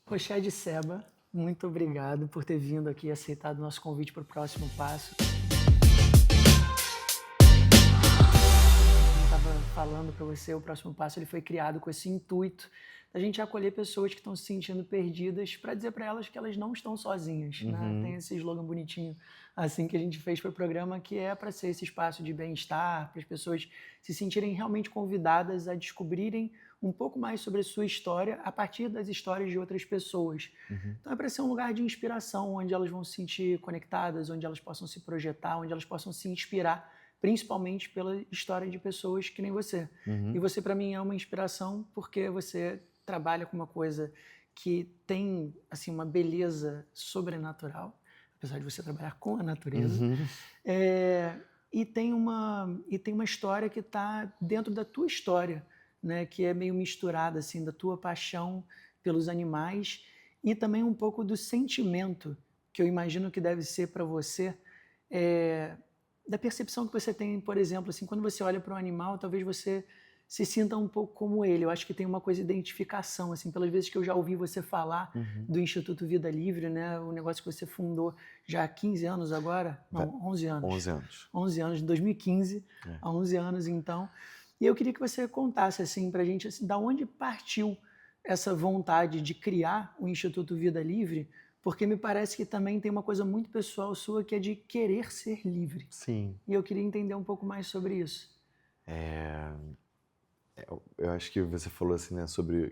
Rochelle Seba, muito obrigado por ter vindo aqui e aceitado o nosso convite para o próximo passo. Como eu estava falando para você, o próximo passo ele foi criado com esse intuito da gente acolher pessoas que estão se sentindo perdidas para dizer para elas que elas não estão sozinhas, né? Tem esse slogan bonitinho assim que a gente fez para o programa, que é para ser esse espaço de bem-estar, para as pessoas se sentirem realmente convidadas a descobrirem um pouco mais sobre a sua história a partir das histórias de outras pessoas. Então é para ser um lugar de inspiração, onde elas vão se sentir conectadas, onde elas possam se projetar, onde elas possam se inspirar, principalmente pela história de pessoas que nem você. E você, para mim, é uma inspiração porque você trabalha com uma coisa que tem assim uma beleza sobrenatural, apesar de você trabalhar com a natureza, é, e tem uma história que está dentro da tua história, né, que é meio misturada assim da tua paixão pelos animais e também um pouco do sentimento que eu imagino que deve ser para você, é, da percepção que você tem, por exemplo, assim, quando você olha para um animal, talvez você se sinta um pouco como ele. Eu acho que tem uma coisa de identificação, assim, pelas vezes que eu já ouvi você falar do Instituto Vida Livre, né, o negócio que você fundou já há 15 anos agora, não, 11 anos. 11 anos. 11 anos, de 2015 há 11 anos, então. E eu queria que você contasse, assim, pra gente, assim, da onde partiu essa vontade de criar o Instituto Vida Livre, porque me parece que também tem uma coisa muito pessoal sua, que é de querer ser livre. Sim. E eu queria entender um pouco mais sobre isso. Eu acho que você falou assim, né,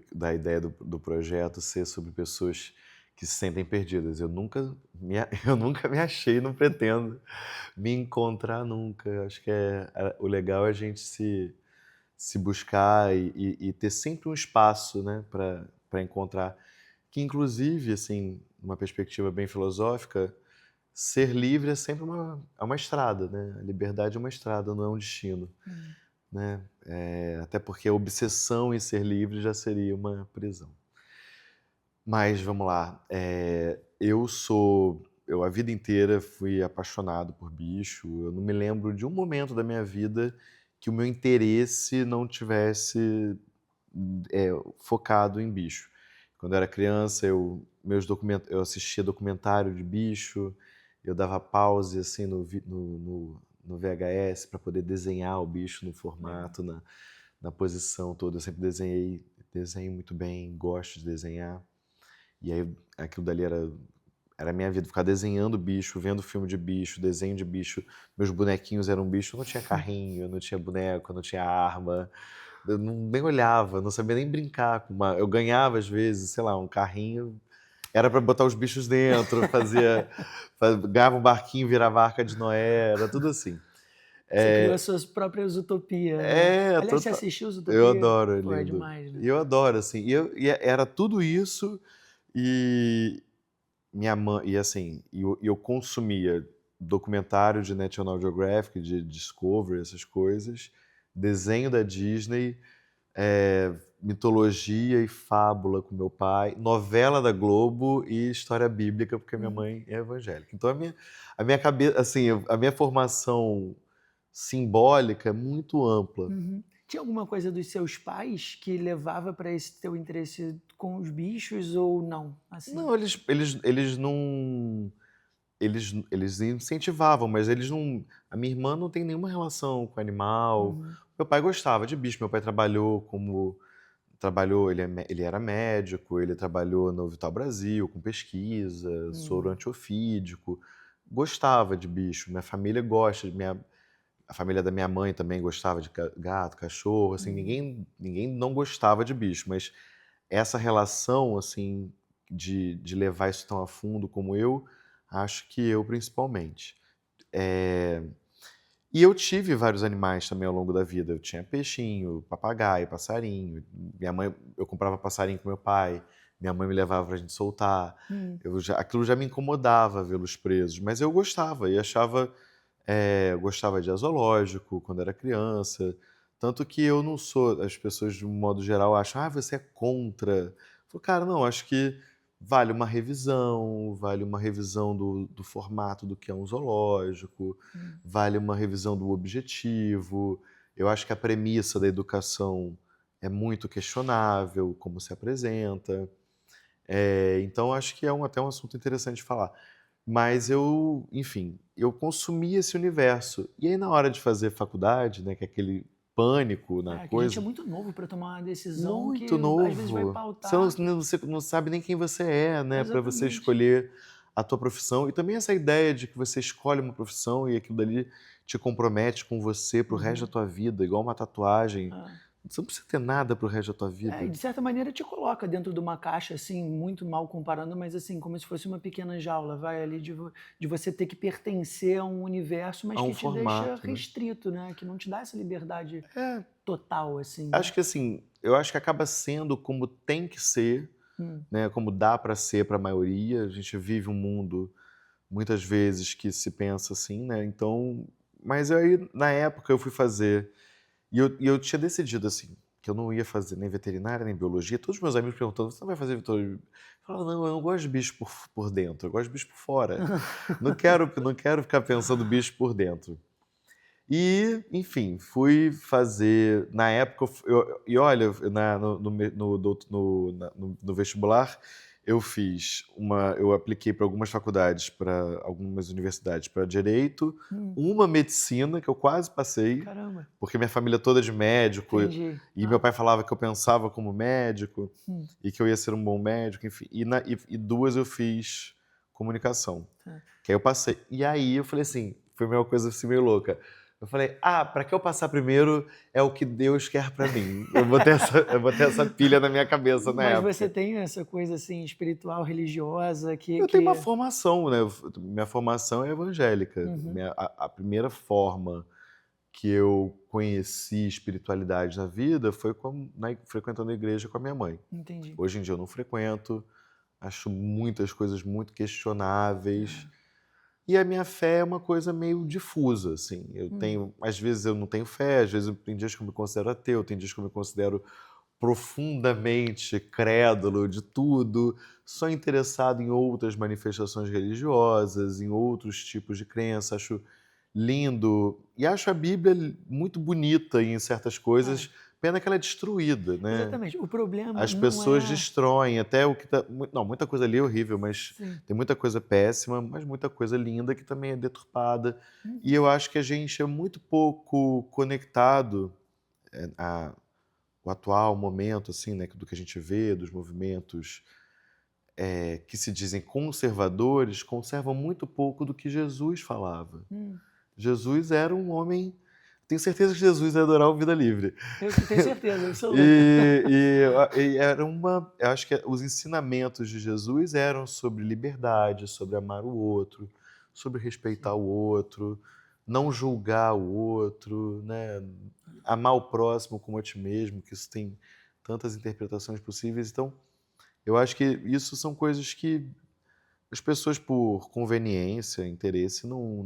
da ideia do projeto ser sobre pessoas que se sentem perdidas. Eu nunca me achei, não pretendo me encontrar nunca. Eu acho que o legal é a gente se buscar e ter sempre um espaço, né, para encontrar. Que, inclusive, assim, uma perspectiva bem filosófica, ser livre é sempre uma estrada, né? A liberdade é uma estrada, não é um destino, né? Até porque a obsessão em ser livre já seria uma prisão. Mas vamos lá. Eu a vida inteira fui apaixonado por bicho. Eu não me lembro de um momento da minha vida que o meu interesse não tivesse focado em bicho. Quando eu era criança, eu assistia documentário de bicho, eu dava pause assim no VHS para poder desenhar o bicho no formato, na posição toda. Eu sempre desenho muito bem, gosto de desenhar. E aí aquilo dali era a minha vida, ficar desenhando bicho, vendo filme de bicho, desenho de bicho. Meus bonequinhos eram bicho, eu não tinha carrinho, eu não tinha boneco, eu não tinha arma. Eu nem olhava, não sabia nem brincar com uma. Eu ganhava, às vezes, sei lá, um carrinho, era para botar os bichos dentro, ganhava um barquinho, virava a Arca de Noé, era tudo assim. Você criou as suas próprias utopias, né? Aliás, você Total. assistiu os Eu Utopia? adoro, é Pô, é lindo. demais, né? E eu adoro, assim. Era tudo isso, e minha mãe, e assim, eu consumia documentário de National Geographic, de Discovery, essas coisas, desenho da Disney, mitologia e fábula com meu pai, novela da Globo e história bíblica, porque minha mãe é evangélica. Então a minha cabeça, assim, a minha formação simbólica é muito ampla. Tinha alguma coisa dos seus pais que levava para esse teu interesse com os bichos ou não? Assim. Não, eles não. Eles incentivavam, mas eles não. A minha irmã não tem nenhuma relação com animal. Meu pai gostava de bicho. Meu pai trabalhou, ele era médico, ele trabalhou no Vital Brasil com pesquisa, soro antiofídico. Gostava de bicho. Minha família gosta, a família da minha mãe também gostava de gato, cachorro, assim, ninguém não gostava de bicho, mas essa relação, assim, de levar isso tão a fundo como eu, acho que eu principalmente. E eu tive vários animais também ao longo da vida. Eu tinha peixinho, papagaio, passarinho. Eu comprava passarinho com meu pai, minha mãe me levava pra gente soltar. Aquilo já me incomodava vê-los presos, mas eu gostava e achava. Eu gostava de zoológico quando era criança. Tanto que eu não sou. As pessoas, de um modo geral, acham, você é contra. Eu falo, cara, não, acho que vale uma revisão do formato do que é um zoológico, vale uma revisão do objetivo. Eu acho que a premissa da educação é muito questionável, como se apresenta. Então, acho que é até um assunto interessante de falar. Mas eu, enfim, eu consumi esse universo. E aí, na hora de fazer faculdade, né, que é aquele pânico na Que a gente é coisa, muito novo para tomar uma decisão que muito às vezes vai novo. pautar. Você não sabe nem quem você é, né, para você Exatamente. escolher a tua profissão. E também essa ideia de que você escolhe uma profissão e aquilo dali te compromete com você pro resto da Uhum. tua vida, igual uma tatuagem. É. Você não precisa ter nada pro resto da tua E vida. de certa maneira te coloca dentro de uma caixa, assim, muito mal comparando, mas assim, como se fosse uma pequena jaula, vai ali de você ter que pertencer a um universo, mas Há um que te deixa formato, né? restrito, né? Que não te dá essa liberdade É, total, assim, né? acho que assim, eu acho que acaba sendo como tem que ser, Hum, né, como dá para ser para a maioria. A gente vive um mundo muitas vezes que se pensa assim, né? Então, mas aí na época eu fui fazer e eu tinha decidido assim que eu não ia fazer nem veterinária nem biologia. Todos os meus amigos perguntando: "Você não vai fazer biologia?" Eu falava: "Não, eu não gosto de bicho por dentro, eu gosto de bicho por fora. Não quero ficar pensando bicho por dentro." E, enfim, fui fazer. Na época, e olha, no vestibular, eu apliquei para algumas faculdades, para algumas universidades, para direito, hum, uma medicina, que eu quase passei, caramba, porque minha família toda é de médico, entendi. e meu pai falava que eu pensava como médico, Hum, e que eu ia ser um bom médico, enfim. E duas eu fiz comunicação, tá. que aí eu passei. E aí eu falei assim, foi uma coisa assim meio louca. Eu falei, para que eu passar primeiro é o que Deus quer para mim. Eu botei essa pilha na minha cabeça na Mas você época. tem essa coisa assim espiritual, religiosa Eu tenho uma que... formação, né? Minha formação é evangélica. Uhum, A primeira forma que eu conheci espiritualidade na vida foi frequentando a igreja com a minha mãe. entendi. Hoje em dia eu não frequento, acho muitas coisas muito questionáveis. É. E a minha fé é uma coisa meio difusa, assim. Hum, Às vezes eu não tenho fé, às vezes tem dias que eu me considero ateu, tem dias que eu me considero profundamente crédulo de tudo, só interessado em outras manifestações religiosas, em outros tipos de crença, acho lindo e acho a Bíblia muito bonita em certas é, coisas, pena que ela é destruída, né? exatamente. O problema As não pessoas é... destroem até o que tá. Não, muita coisa ali é horrível, mas Sim. tem muita coisa péssima, mas muita coisa linda que também é deturpada. E Uhum. eu acho que a gente é muito pouco conectado a o atual momento, assim, né, do que a gente vê, dos movimentos que se dizem conservadores, conservam muito pouco do que Jesus falava. Hum. Jesus era um homem. Tenho certeza que Jesus ia adorar o Vida Livre. Eu tenho certeza absoluta. E era eu acho que os ensinamentos de Jesus eram sobre liberdade, sobre amar o outro, sobre respeitar Sim. o outro, não julgar o outro, né? Amar o próximo como a ti mesmo, que isso tem tantas interpretações possíveis. Então, eu acho que isso são coisas que as pessoas, por conveniência, interesse, não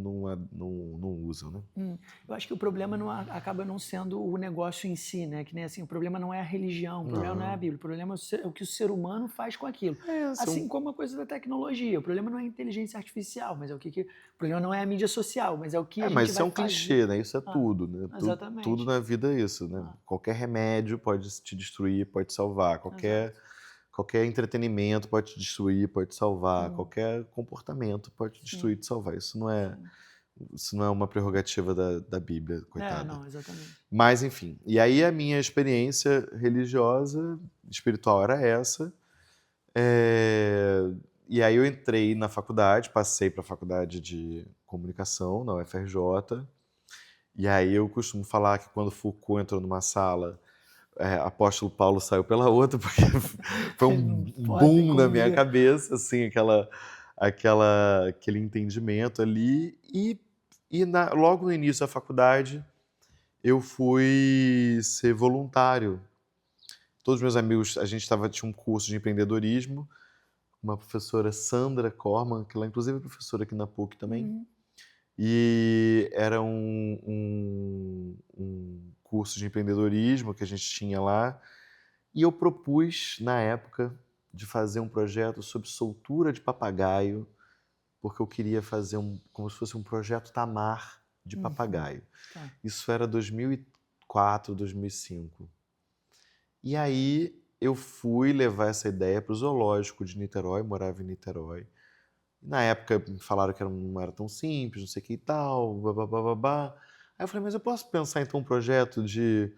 usam, né? Eu acho que o problema não acaba não sendo o negócio em si, né? Que nem assim, o problema não é a religião, o problema não é a Não. Bíblia, o problema é o que o ser humano faz com aquilo. Assim São como a coisa da tecnologia, o problema não é a inteligência artificial, mas é o problema não é a mídia social, mas é o que a Mas gente isso é vai um fazer. clichê, né? Isso é Ah, tudo, né? Tudo exatamente. na vida é isso, né? Ah, Qualquer remédio pode te destruir, pode te salvar. Qualquer, exato. qualquer entretenimento pode te destruir, pode te salvar. Hum, Qualquer comportamento pode te destruir, sim, te salvar. sim. Isso não é uma prerrogativa da Bíblia, É, coitada. não, exatamente. Mas, enfim. E aí a minha experiência religiosa, espiritual era essa. É, E aí eu entrei na faculdade, passei para a faculdade de comunicação, na UFRJ. E aí eu costumo falar que quando Foucault entrou numa sala, apóstolo Paulo saiu pela outra, porque foi Vocês um não podem boom na minha conviver. cabeça, assim, aquele entendimento ali. E logo no início da faculdade, eu fui ser voluntário. Todos os meus amigos, tinha um curso de empreendedorismo, uma professora Sandra Corman, que ela inclusive é professora aqui na PUC também, Uhum. e era um curso de empreendedorismo que a gente tinha lá. E eu propus, na época, de fazer um projeto sobre soltura de papagaio, porque eu queria fazer como se fosse um projeto Tamar de Uhum. papagaio. Tá. Isso era 2004, 2005. E aí eu fui levar essa ideia para o zoológico de Niterói, morava em Niterói. Na época me falaram que não era tão simples, não sei o que e tal, babá. Aí eu falei, mas eu posso pensar então um projeto de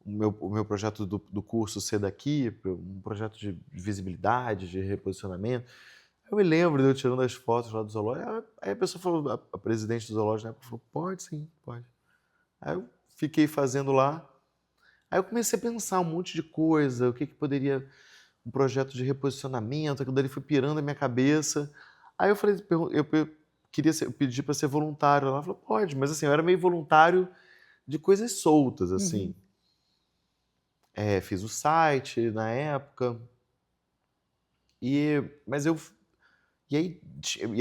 o meu projeto do curso ser daqui, um projeto de visibilidade, de reposicionamento. Eu me lembro de eu tirando as fotos lá do zoológico. Aí a pessoa falou, a presidente do zoológico na época falou, pode sim, pode. Aí eu fiquei fazendo lá. Aí eu comecei a pensar um monte de coisa, o que poderia, um projeto de reposicionamento, aquilo dali foi pirando a minha cabeça. Aí eu falei, eu pedi para ser voluntário. Ela falou, pode, mas assim, eu era meio voluntário de coisas soltas, assim. Fiz o site na época, mas eu... E aí,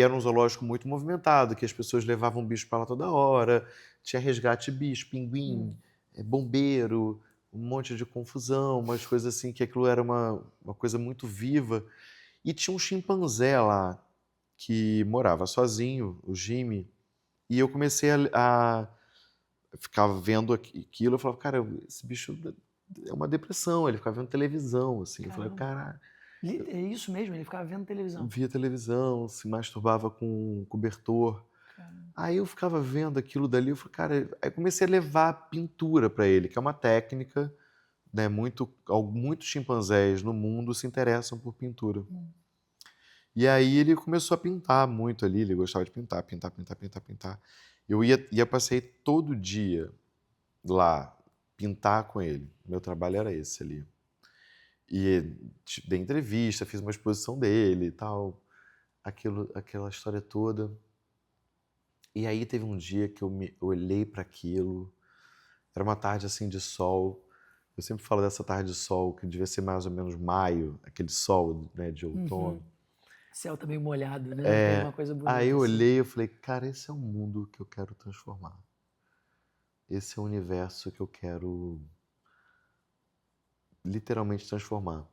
era um zoológico muito movimentado, que as pessoas levavam bicho para lá toda hora, tinha resgate de bicho, pinguim, bombeiro, um monte de confusão, umas coisas assim, que aquilo era uma coisa muito viva. E tinha um chimpanzé lá, que morava sozinho, o Jimmy, e eu comecei a ficar vendo aquilo, eu falava, cara, esse bicho é uma depressão, ele ficava vendo televisão, assim. Eu falei, cara... É isso mesmo, ele ficava vendo televisão. Via televisão, se masturbava com um cobertor. Aí eu ficava vendo aquilo dali, eu falei, cara, aí comecei a levar pintura para ele, que é uma técnica, né, muitos chimpanzés no mundo se interessam por pintura. E aí ele começou a pintar muito ali, ele gostava de pintar. Passei todo dia lá, pintar com ele. Meu trabalho era esse ali. E dei entrevista, fiz uma exposição dele e tal, aquela história toda. E aí teve um dia que eu olhei para aquilo, era uma tarde assim de sol. Eu sempre falo dessa tarde de sol, que devia ser mais ou menos maio, aquele sol, né, de outono. Céu tá meio molhado, né? Tem uma coisa bonita. Aí eu assim. olhei e falei, cara, esse é o mundo que eu quero transformar. Esse é o universo que eu quero literalmente transformar.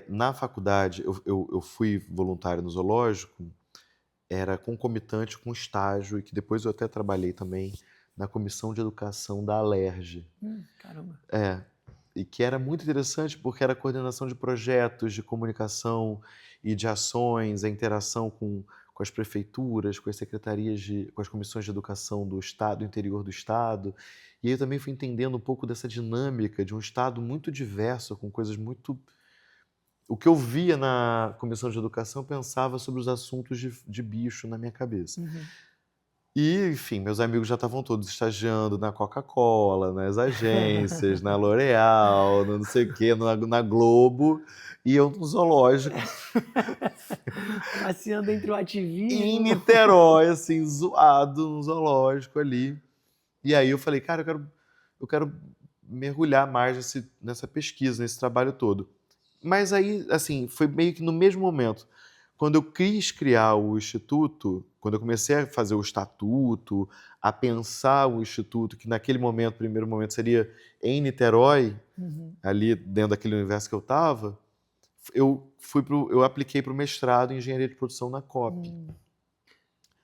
Na faculdade, eu fui voluntário no zoológico, era concomitante com estágio, e que depois eu até trabalhei também na comissão de educação da Alerj. Caramba. E que era muito interessante porque era a coordenação de projetos de comunicação e de ações, a interação com as prefeituras, com as secretarias, com as comissões de educação do estado, do interior do estado. E aí eu também fui entendendo um pouco dessa dinâmica de um estado muito diverso, com coisas muito... O que eu via na comissão de educação, eu pensava sobre os assuntos de bicho na minha cabeça. E, enfim, meus amigos já estavam todos estagiando na Coca-Cola, nas agências, na L'Oréal, no não sei o quê, na Globo, e eu no zoológico. Passeando entre o ativismo... Em Niterói, assim, zoado no zoológico ali. E aí eu falei, cara, eu quero mergulhar mais nessa pesquisa, nesse trabalho todo. Mas aí, assim, foi meio que no mesmo momento. Quando eu quis criar o Instituto, quando eu comecei a fazer o estatuto, a pensar o Instituto, que naquele momento, primeiro momento, seria em Niterói, ali dentro daquele universo que eu estava, eu apliquei para o mestrado em Engenharia de Produção na COP,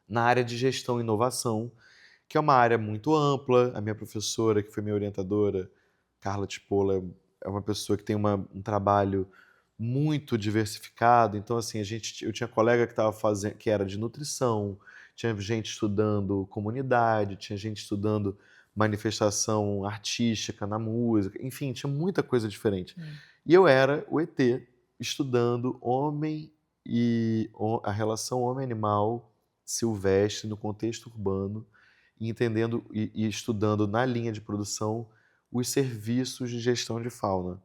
na área de Gestão e Inovação, que é uma área muito ampla. A minha professora, que foi minha orientadora, Carla Tipola, é uma pessoa que tem um trabalho muito diversificado. Então, assim, eu tinha colega que estava fazendo, que era de nutrição, tinha gente estudando comunidade, tinha gente estudando manifestação artística na música, enfim, tinha muita coisa diferente. E eu era o ET estudando a relação homem-animal silvestre no contexto urbano, e entendendo e estudando na linha de produção os serviços de gestão de fauna.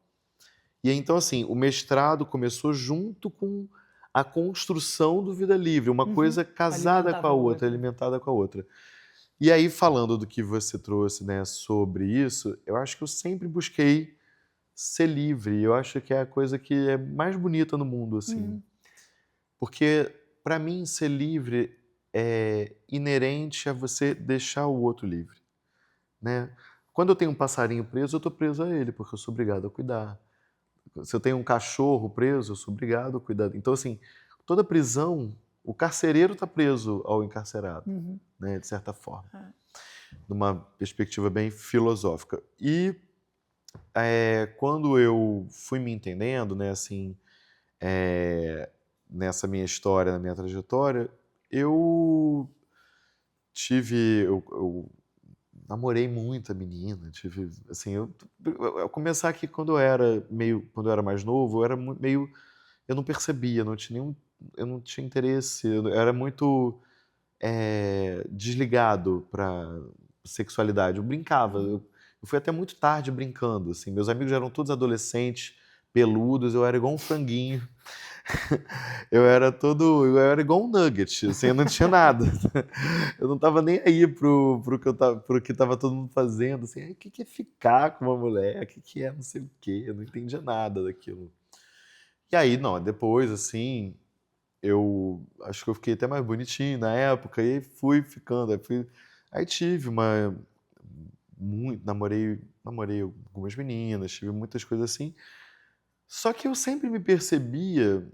E então, assim, o mestrado começou junto com a construção do Vida Livre, uma coisa casada com a outra, alimentada com a outra. E aí, falando do que você trouxe, né, sobre isso, eu acho que eu sempre busquei ser livre. Eu acho que é a coisa que é mais bonita no mundo, assim. Porque, para mim, ser livre é inerente a você deixar o outro livre, né? Quando eu tenho um passarinho preso, eu estou preso a ele, porque eu sou obrigado a cuidar. Se eu tenho um cachorro preso, eu sou obrigado a cuidar. Então, assim, toda prisão, o carcereiro está preso ao encarcerado, né, de certa forma. Numa perspectiva bem filosófica. E Quando eu fui me entendendo, né, assim, é, nessa minha história, na minha trajetória, eu eu namorei muita menina, tive, assim, eu começar aqui quando eu era mais novo, eu era meio, eu não percebia, eu não tinha interesse, eu era muito desligado para sexualidade. Eu brincava, Uhum. eu fui até muito tarde brincando, assim. Meus amigos eram todos adolescentes, peludos, eu era igual um franguinho. Eu era igual um nugget, assim, eu não tinha nada. Eu não tava nem aí pro que tava todo mundo fazendo, assim, o que que é ficar com uma mulher, o que que é não sei o quê, eu não entendia nada daquilo. E aí, não, depois, assim, eu acho que eu fiquei até mais bonitinho na época e fui ficando, aí tive uma namorei algumas meninas, tive muitas coisas assim. Só que eu sempre me percebia,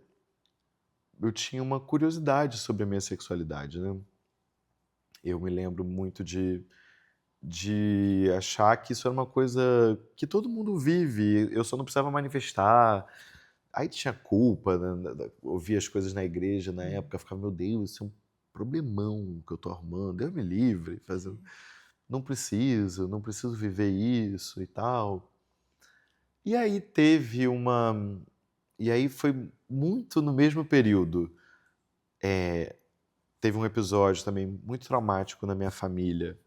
eu tinha uma curiosidade sobre a minha sexualidade, né? Eu me lembro muito de achar que isso era uma coisa que todo mundo vive, eu só não precisava manifestar. Aí tinha culpa, né, ouvia as coisas na igreja na Uhum. época, eu ficava, meu Deus, isso é um problemão que eu tô arrumando, Deus me livre, Sim. não preciso viver isso e tal. E aí teve uma. E aí foi muito no mesmo período. Teve um episódio também muito traumático na minha família,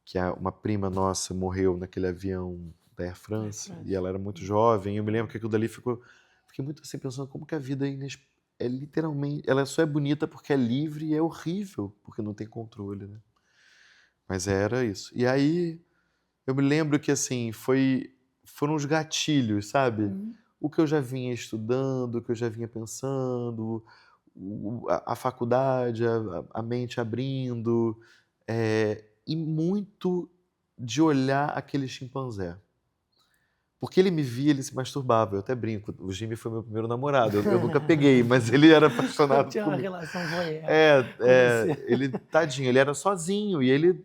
que uma prima nossa morreu naquele avião da Air É, France, e França. ela era muito jovem, e eu me lembro que aquilo dali fiquei muito assim pensando como que a vida é literalmente, ela só é bonita porque é livre e é horrível porque não tem controle, né? Mas era isso. E aí eu me lembro que assim, foram os gatilhos, sabe? Uhum. O que eu já vinha estudando, o que eu já vinha pensando, a faculdade, a mente abrindo, e muito de olhar aquele chimpanzé. Porque ele me via, ele se masturbava. Eu até brinco, o Jimmy foi meu primeiro namorado. Eu nunca peguei, mas ele era apaixonado Tinha por uma mim. relação voyeur com você. Ele, tadinho, ele era sozinho e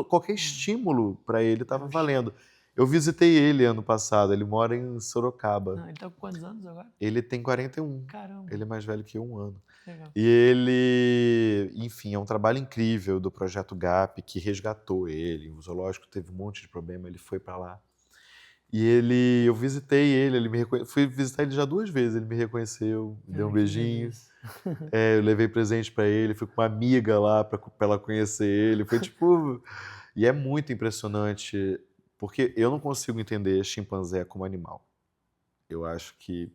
qualquer estímulo para ele É estava um valendo. choque. Eu visitei ele ano passado, ele mora em Sorocaba. Não, ele tá com quantos anos agora? Ele tem 41, ele Caramba, é mais velho que eu 1 ano. que legal. E ele, enfim, é um trabalho incrível do Projeto GAP que resgatou ele. O zoológico teve um monte de problema, ele foi para lá. Eu visitei ele, fui visitar ele já 2 vezes, ele me reconheceu, me deu um Ah, que lindo beijinho. isso. Eu levei presente pra ele, fui com uma amiga lá pra ela conhecer ele. Foi tipo. E é muito impressionante, porque eu não consigo entender chimpanzé como animal. Eu acho que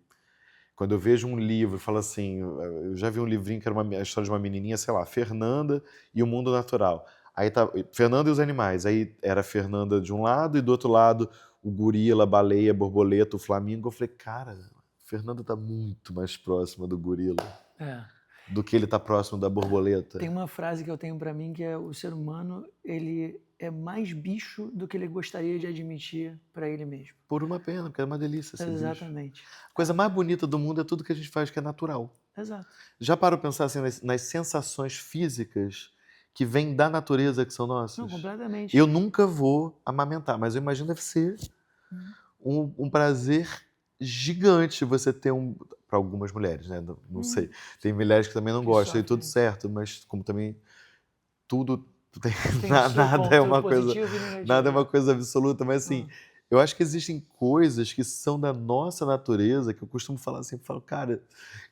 quando eu vejo um livro, falo assim, eu já vi um livrinho que era a história de uma menininha, sei lá, Fernanda e o Mundo Natural. Aí tá Fernanda e os animais. Aí era a Fernanda de um lado e do outro lado o gorila, a baleia, a borboleta, o flamingo. Eu falei, cara, Fernanda tá muito mais próxima do gorila É. do que ele tá próximo da borboleta. Tem uma frase que eu tenho pra mim que é o ser humano, ele é mais bicho do que ele gostaria de admitir pra ele mesmo. Por uma pena, porque é uma delícia ser bicho. Exatamente. A coisa mais bonita do mundo é tudo que a gente faz que é natural. Exato. Já parou pra pensar assim, nas sensações físicas que vêm da natureza que são Não, nossas? completamente. Eu nunca vou amamentar, mas eu imagino deve ser Uhum. um prazer gigante você ter para algumas mulheres, né? Não sei. Uhum. Tem mulheres que também não Que gostam, e tudo sofrem. certo, mas como também tudo tem, Tem o seu nada é ponto uma coisa, positivo e nada é negativo. uma coisa absoluta, mas assim, Ah, eu acho que existem coisas que são da nossa natureza que eu costumo falar assim, eu falo, cara,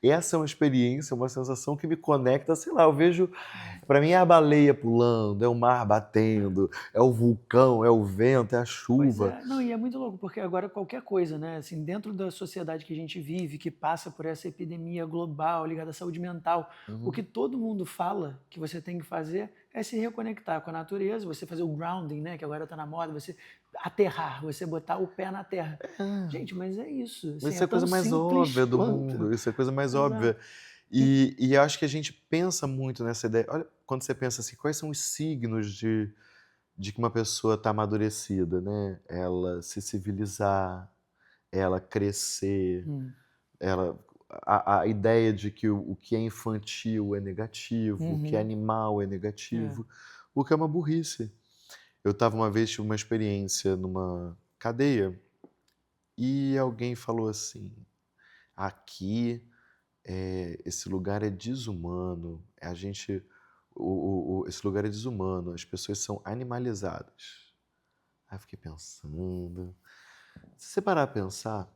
essa é uma experiência, uma sensação que me conecta, sei lá, eu vejo, para mim é a baleia pulando, é o mar batendo, é o vulcão, é o vento, é a pois chuva. é, não, e é muito louco, porque agora qualquer coisa, né, assim, dentro da sociedade que a gente vive, que passa por essa epidemia global ligada à saúde mental, o que Uhum. todo mundo fala que você tem que fazer é se reconectar com a natureza, você fazer o grounding, né, que agora está na moda, você aterrar, você botar o pé na terra. Gente, mas é isso, Mas assim, isso é é a coisa tão mais simples óbvia do quanto. mundo, isso é a coisa mais óbvia. Exato. E, E eu acho que a gente pensa muito nessa ideia. Olha, quando você pensa assim, quais são os signos de que uma pessoa está amadurecida, né? Ela se civilizar, ela crescer, hum, ela, a ideia de que o que é infantil é negativo, o que é uhum, animal é é, negativo, o que é uma burrice. Eu estava uma vez, tive uma experiência numa cadeia, e alguém falou assim: aqui, esse lugar é desumano, esse lugar é desumano, as pessoas são animalizadas. Aí eu fiquei pensando. Se você parar a pensar,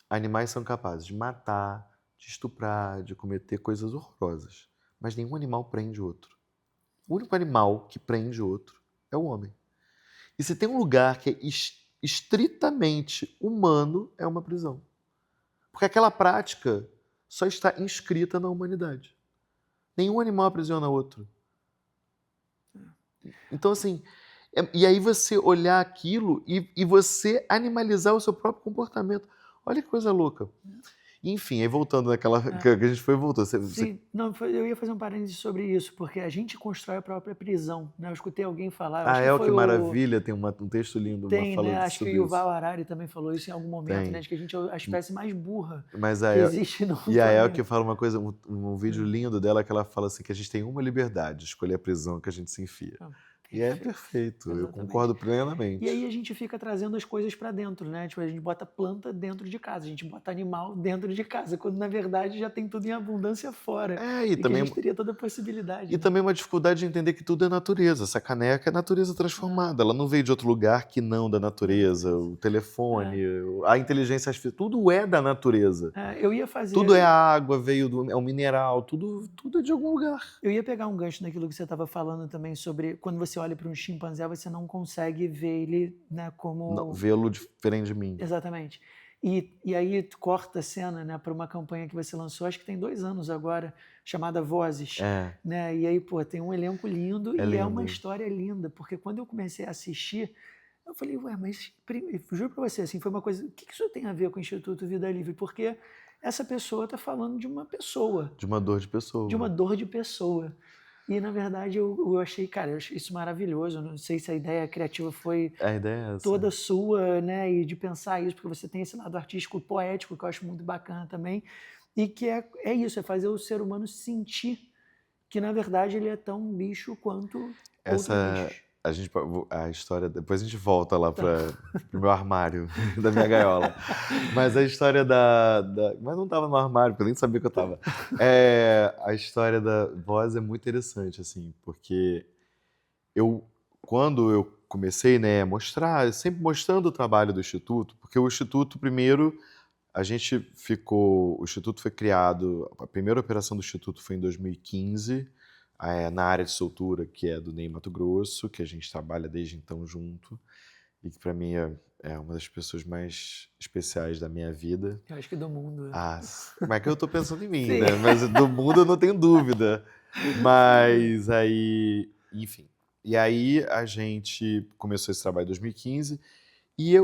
animais são capazes de matar, de estuprar, de cometer coisas horrorosas, mas nenhum animal prende outro. O único animal que prende outro é o homem. E se tem um lugar que é estritamente humano, é uma prisão. Porque aquela prática só está inscrita na humanidade. Nenhum animal aprisiona outro. Então, assim, e aí você olhar aquilo e você animalizar o seu próprio comportamento. Olha que coisa louca. Enfim, aí voltando naquela que a gente foi e voltou. Sim, não, eu ia fazer um parênteses sobre isso, porque a gente constrói a própria prisão, né? Eu escutei alguém falar, eu acho que Que foi maravilha, tem um texto lindo, uma Tem, fala né? Acho que o sobre isso. Yuval Harari também falou isso em algum momento, né? Tem. De que a gente é a espécie mais burra Mas que existe no e a El que planeta. fala uma coisa, um vídeo lindo dela, que ela fala assim, que a gente tem uma liberdade, escolher a prisão que a gente se enfia. Ah, E é perfeito, perfeito, eu exatamente. concordo E plenamente. aí a gente fica trazendo as coisas para dentro, né? Tipo, a gente bota planta dentro de casa, a gente bota animal dentro de casa, quando na verdade já tem tudo em abundância fora. E E que a também gente teria toda a possibilidade, E né? também uma dificuldade de entender que tudo é natureza. Essa caneca é natureza transformada. Ela não veio de outro lugar que não da natureza. O telefone, a inteligência artificial, tudo é da natureza. Eu ia Tudo é fazer. a água, é um mineral, tudo é de algum lugar. Eu ia pegar um gancho naquilo que você estava falando também sobre quando você olha para um chimpanzé, você não consegue ver ele, né, Não, como. vê-lo diferente de mim. Exatamente. E aí tu corta a cena, né, para uma campanha que você lançou, acho que tem 2 anos agora, chamada Vozes, É, né? E aí, pô, tem um elenco lindo é e é uma lindo. história linda, porque quando eu comecei a assistir, eu falei, ué, mas juro para você, assim, foi uma coisa, o que isso tem a ver com o Instituto Vida Livre? Porque essa pessoa está falando de uma pessoa, De uma dor de de uma pessoa. dor de pessoa. E na verdade eu achei, cara, eu achei isso maravilhoso. Eu não sei se a ideia criativa foi A ideia é essa. toda sua, né? E de pensar isso, porque você tem esse lado artístico poético que eu acho muito bacana também. E que é isso, é fazer o ser humano sentir que na verdade ele é tão bicho quanto outros Essa, bichos. a história, depois a gente volta lá Então, para o meu armário, da minha gaiola. Mas a história mas não estava no armário, porque eu nem sabia que eu estava. A história da voz é muito interessante, assim, porque eu, quando eu comecei, né, a mostrar, sempre mostrando o trabalho do Instituto, porque o Instituto, primeiro, o Instituto foi criado, a primeira operação do Instituto foi em 2015, na área de soltura, que é do Ney Mato Grosso, que a gente trabalha desde então junto, e que para mim é uma das pessoas mais especiais da minha vida. eu acho que do mundo. Mas é que eu tô pensando em mim, Sim. né? Mas do mundo eu não tenho dúvida. Mas aí, enfim. E aí a gente começou esse trabalho em 2015 e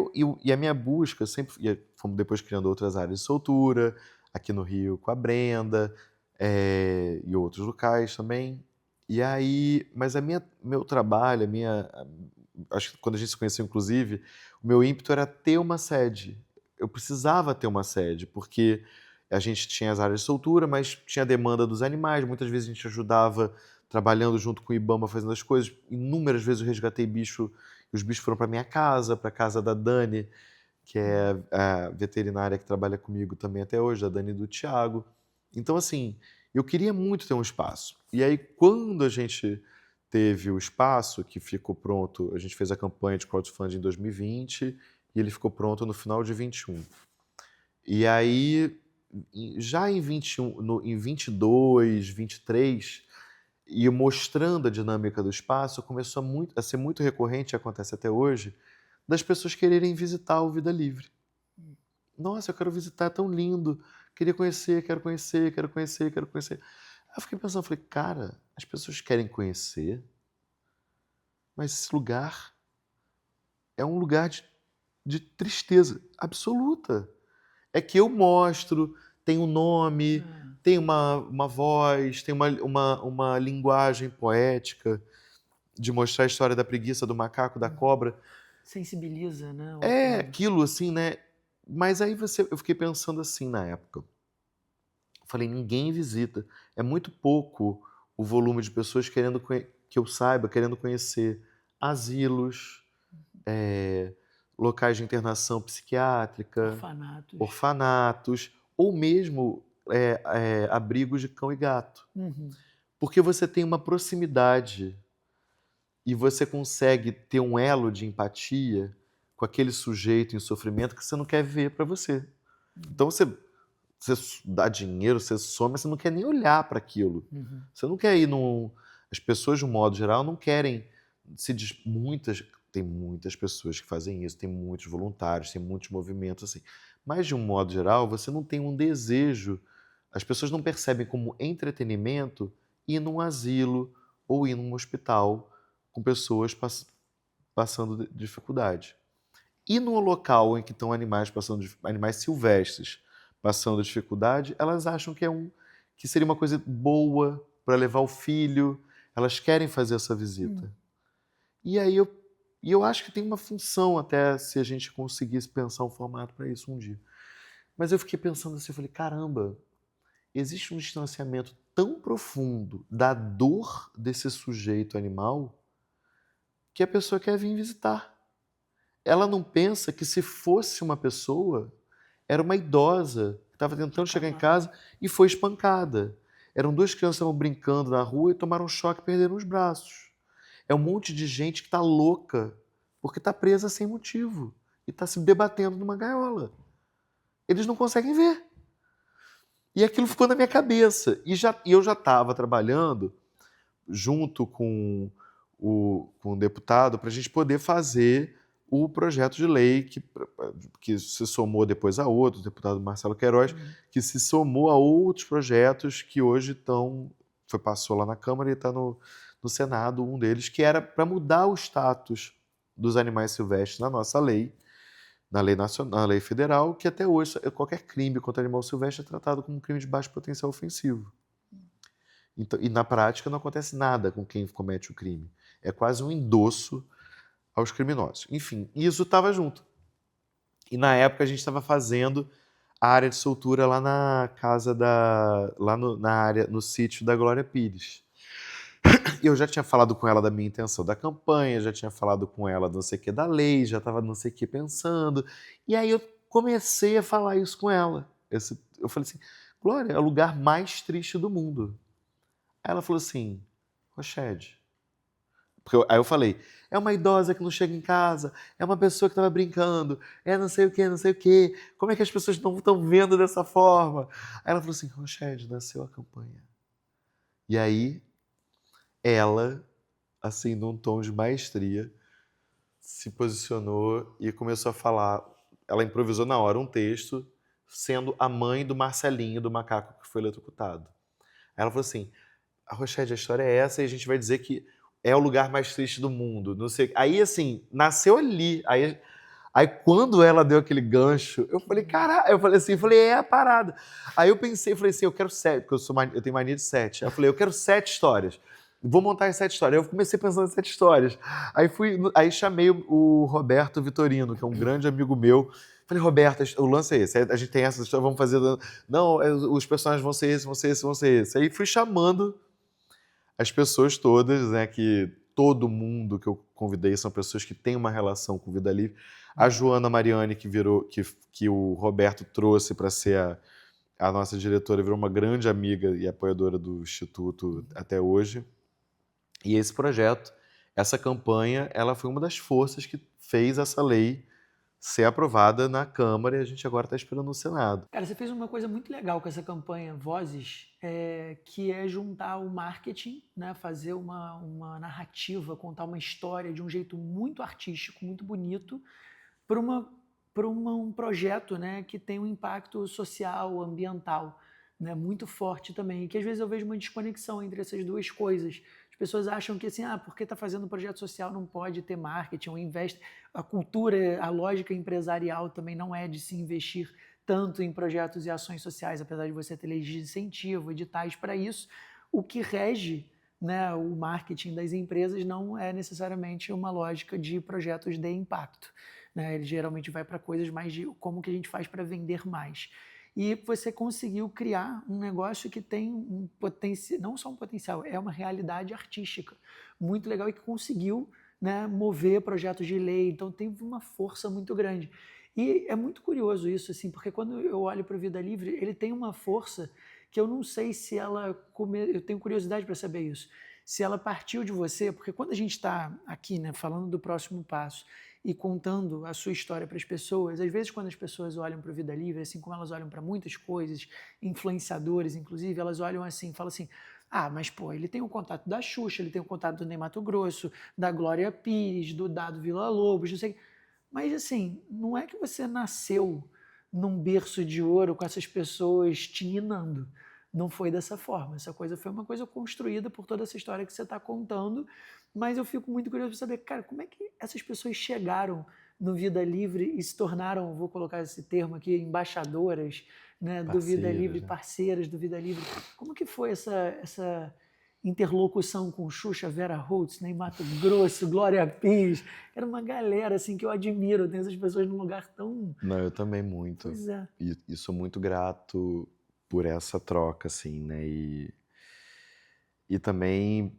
a minha busca sempre. Fomos depois criando outras áreas de soltura, aqui no Rio com a Brenda, e outros locais também. E aí, mas meu trabalho, acho que quando a gente se conheceu, inclusive, o meu ímpeto era ter uma sede. Eu precisava ter uma sede, porque a gente tinha as áreas de soltura, mas tinha a demanda dos animais. Muitas vezes a gente ajudava trabalhando junto com o IBAMA, fazendo as coisas. Inúmeras vezes eu resgatei bicho, e os bichos foram para minha casa, para a casa da Dani, que é a veterinária que trabalha comigo também até hoje, a Dani e do Thiago. Então, assim, eu queria muito ter um espaço. E aí, quando a gente teve o espaço, que ficou pronto, a gente fez a campanha de crowdfunding em 2020 e ele ficou pronto no final de 21. E aí, já em 21, em 22, 23, e mostrando a dinâmica do espaço, começou a ser muito recorrente, e acontece até hoje, das pessoas quererem visitar o Vida Livre. Nossa, eu quero visitar, é tão lindo. Queria conhecer, quero conhecer, quero conhecer, quero conhecer. Aí eu fiquei pensando, falei, cara, as pessoas querem conhecer, mas esse lugar é um lugar de tristeza absoluta. É que eu mostro, tem um nome, tem uma voz, tem uma linguagem poética de mostrar a história da preguiça, do macaco, da cobra. Sensibiliza, né? É aquilo assim, né? Mas aí eu fiquei pensando assim na época. Eu falei, ninguém visita. É muito pouco o volume de pessoas que eu saiba, querendo conhecer asilos, locais de internação psiquiátrica, Orfanatos. orfanatos, ou mesmo abrigos de cão e gato. Uhum. Porque você tem uma proximidade e você consegue ter um elo de empatia com aquele sujeito em sofrimento que você não quer ver para você. Então você dá dinheiro, você some, você não quer nem olhar para aquilo. Uhum. Você não quer ir num... As pessoas, de um modo geral, não querem tem muitas pessoas que fazem isso, tem muitos voluntários, tem muitos movimentos assim. Mas, de um modo geral, você não tem um desejo. As pessoas não percebem como entretenimento ir num asilo ou ir num hospital com pessoas passando dificuldade. E no local em que estão animais silvestres passando dificuldade, elas acham que seria uma coisa boa para levar o filho, elas querem fazer essa visita. E aí eu acho que tem uma função até se a gente conseguisse pensar um formato para isso um dia. Mas eu fiquei pensando assim, eu falei, caramba, existe um distanciamento tão profundo da dor desse sujeito animal que a pessoa quer vir visitar. Ela não pensa que se fosse uma pessoa, era uma idosa que estava tentando chegar em casa e foi espancada. Eram duas crianças que estavam brincando na rua e tomaram um choque e perderam os braços. É um monte de gente que está louca porque está presa sem motivo e está se debatendo numa gaiola. Eles não conseguem ver. E aquilo ficou na minha cabeça. E eu já estava trabalhando junto com o deputado para a gente poder fazer o projeto de lei que se somou depois a outros, o deputado Marcelo Queiroz, que se somou a outros projetos que hoje passou lá na Câmara e está no Senado, um deles, que era para mudar o status dos animais silvestres na nossa lei, na lei federal, que até hoje qualquer crime contra animal silvestre é tratado como um crime de baixo potencial ofensivo. Então, e na prática não acontece nada com quem comete o crime. É quase um endosso aos criminosos. Enfim, isso estava junto. E na época a gente estava fazendo a área de soltura lá na casa no sítio da Glória Pires. Eu já tinha falado com ela da minha intenção da campanha, já tinha falado com ela não sei o que da lei, já estava não sei o que pensando. E aí eu comecei a falar isso com ela. Eu falei assim, Glória, é o lugar mais triste do mundo. Aí ela falou assim, Rochede, aí eu falei, é uma idosa que não chega em casa, é uma pessoa que estava brincando, é não sei o que, não sei o que, como é que as pessoas não estão vendo dessa forma? Aí ela falou assim, Rochede, nasceu a campanha. E aí, ela, assim, num tom de maestria, se posicionou e começou a falar, ela improvisou na hora um texto, sendo a mãe do Marcelinho, do macaco que foi eletrocutado. Aí ela falou assim, Rochede, a história é essa e a gente vai dizer que é o lugar mais triste do mundo. Não sei. Aí, assim, nasceu ali. Aí quando ela deu aquele gancho, eu falei, caralho. Eu falei, é a parada. Aí eu pensei, falei assim, eu quero 7, porque eu tenho mania de 7. Aí eu falei, eu quero 7 histórias. Vou montar as 7 histórias. Aí eu comecei pensando em 7 histórias. Aí chamei o Roberto Vitorino, que é um grande amigo meu. Falei, Roberto, o lance é esse. A gente tem essa história, vamos fazer. Não, os personagens vão ser esses, vão ser esses, vão ser esses. Aí fui chamando as pessoas todas, né, que todo mundo que eu convidei são pessoas que têm uma relação com Vida Livre. A Joana Mariani, que o Roberto trouxe para ser a nossa diretora, virou uma grande amiga e apoiadora do Instituto até hoje. E esse projeto, essa campanha, ela foi uma das forças que fez essa lei ser aprovada na Câmara e a gente agora está esperando no Senado. Cara, você fez uma coisa muito legal com essa campanha Vozes, que é juntar o marketing, né, fazer uma narrativa, contar uma história de um jeito muito artístico, muito bonito, para um projeto, né, que tem um impacto social, ambiental, né, muito forte também. E que às vezes eu vejo uma desconexão entre essas duas coisas. As pessoas acham que assim, porque está fazendo um projeto social não pode ter marketing ou investe. A cultura, a lógica empresarial também não é de se investir tanto em projetos e ações sociais, apesar de você ter leis de incentivo, editais para isso. O que rege, né, o marketing das empresas não é necessariamente uma lógica de projetos de impacto, né? Ele geralmente vai para coisas mais de como que a gente faz para vender mais. E você conseguiu criar um negócio que tem um potencial, não só um potencial, é uma realidade artística muito legal e que conseguiu, né, mover projetos de lei, então tem uma força muito grande. E é muito curioso isso, assim, porque quando eu olho para o Vida Livre, ele tem uma força que eu não sei se ela... Eu tenho curiosidade para saber isso. Se ela partiu de você, porque quando a gente está aqui, né, falando do próximo passo e contando a sua história para as pessoas, às vezes quando as pessoas olham para o Vida Livre, assim como elas olham para muitas coisas, influenciadores inclusive, elas olham assim, falam assim, ah, mas pô, ele tem o contato da Xuxa, ele tem o contato do Ney Matogrosso, da Glória Pires, do Dado Villa-Lobos, não sei. Mas assim, não é que você nasceu num berço de ouro com essas pessoas te minando. Não foi dessa forma. Essa coisa foi uma coisa construída por toda essa história que você está contando. Mas eu fico muito curioso para saber, cara, como é que essas pessoas chegaram no Vida Livre e se tornaram, vou colocar esse termo aqui, embaixadoras, né, do Vida Parceiras, Livre, né? parceiras do Vida Livre. Como que foi essa interlocução com Xuxa, Vera Holtz, Ney Matogrosso, Glória Pires? Era uma galera assim que eu admiro, tem essas pessoas num lugar tão... Não, eu também muito. Pois é. E sou muito grato por essa troca, assim, né? E também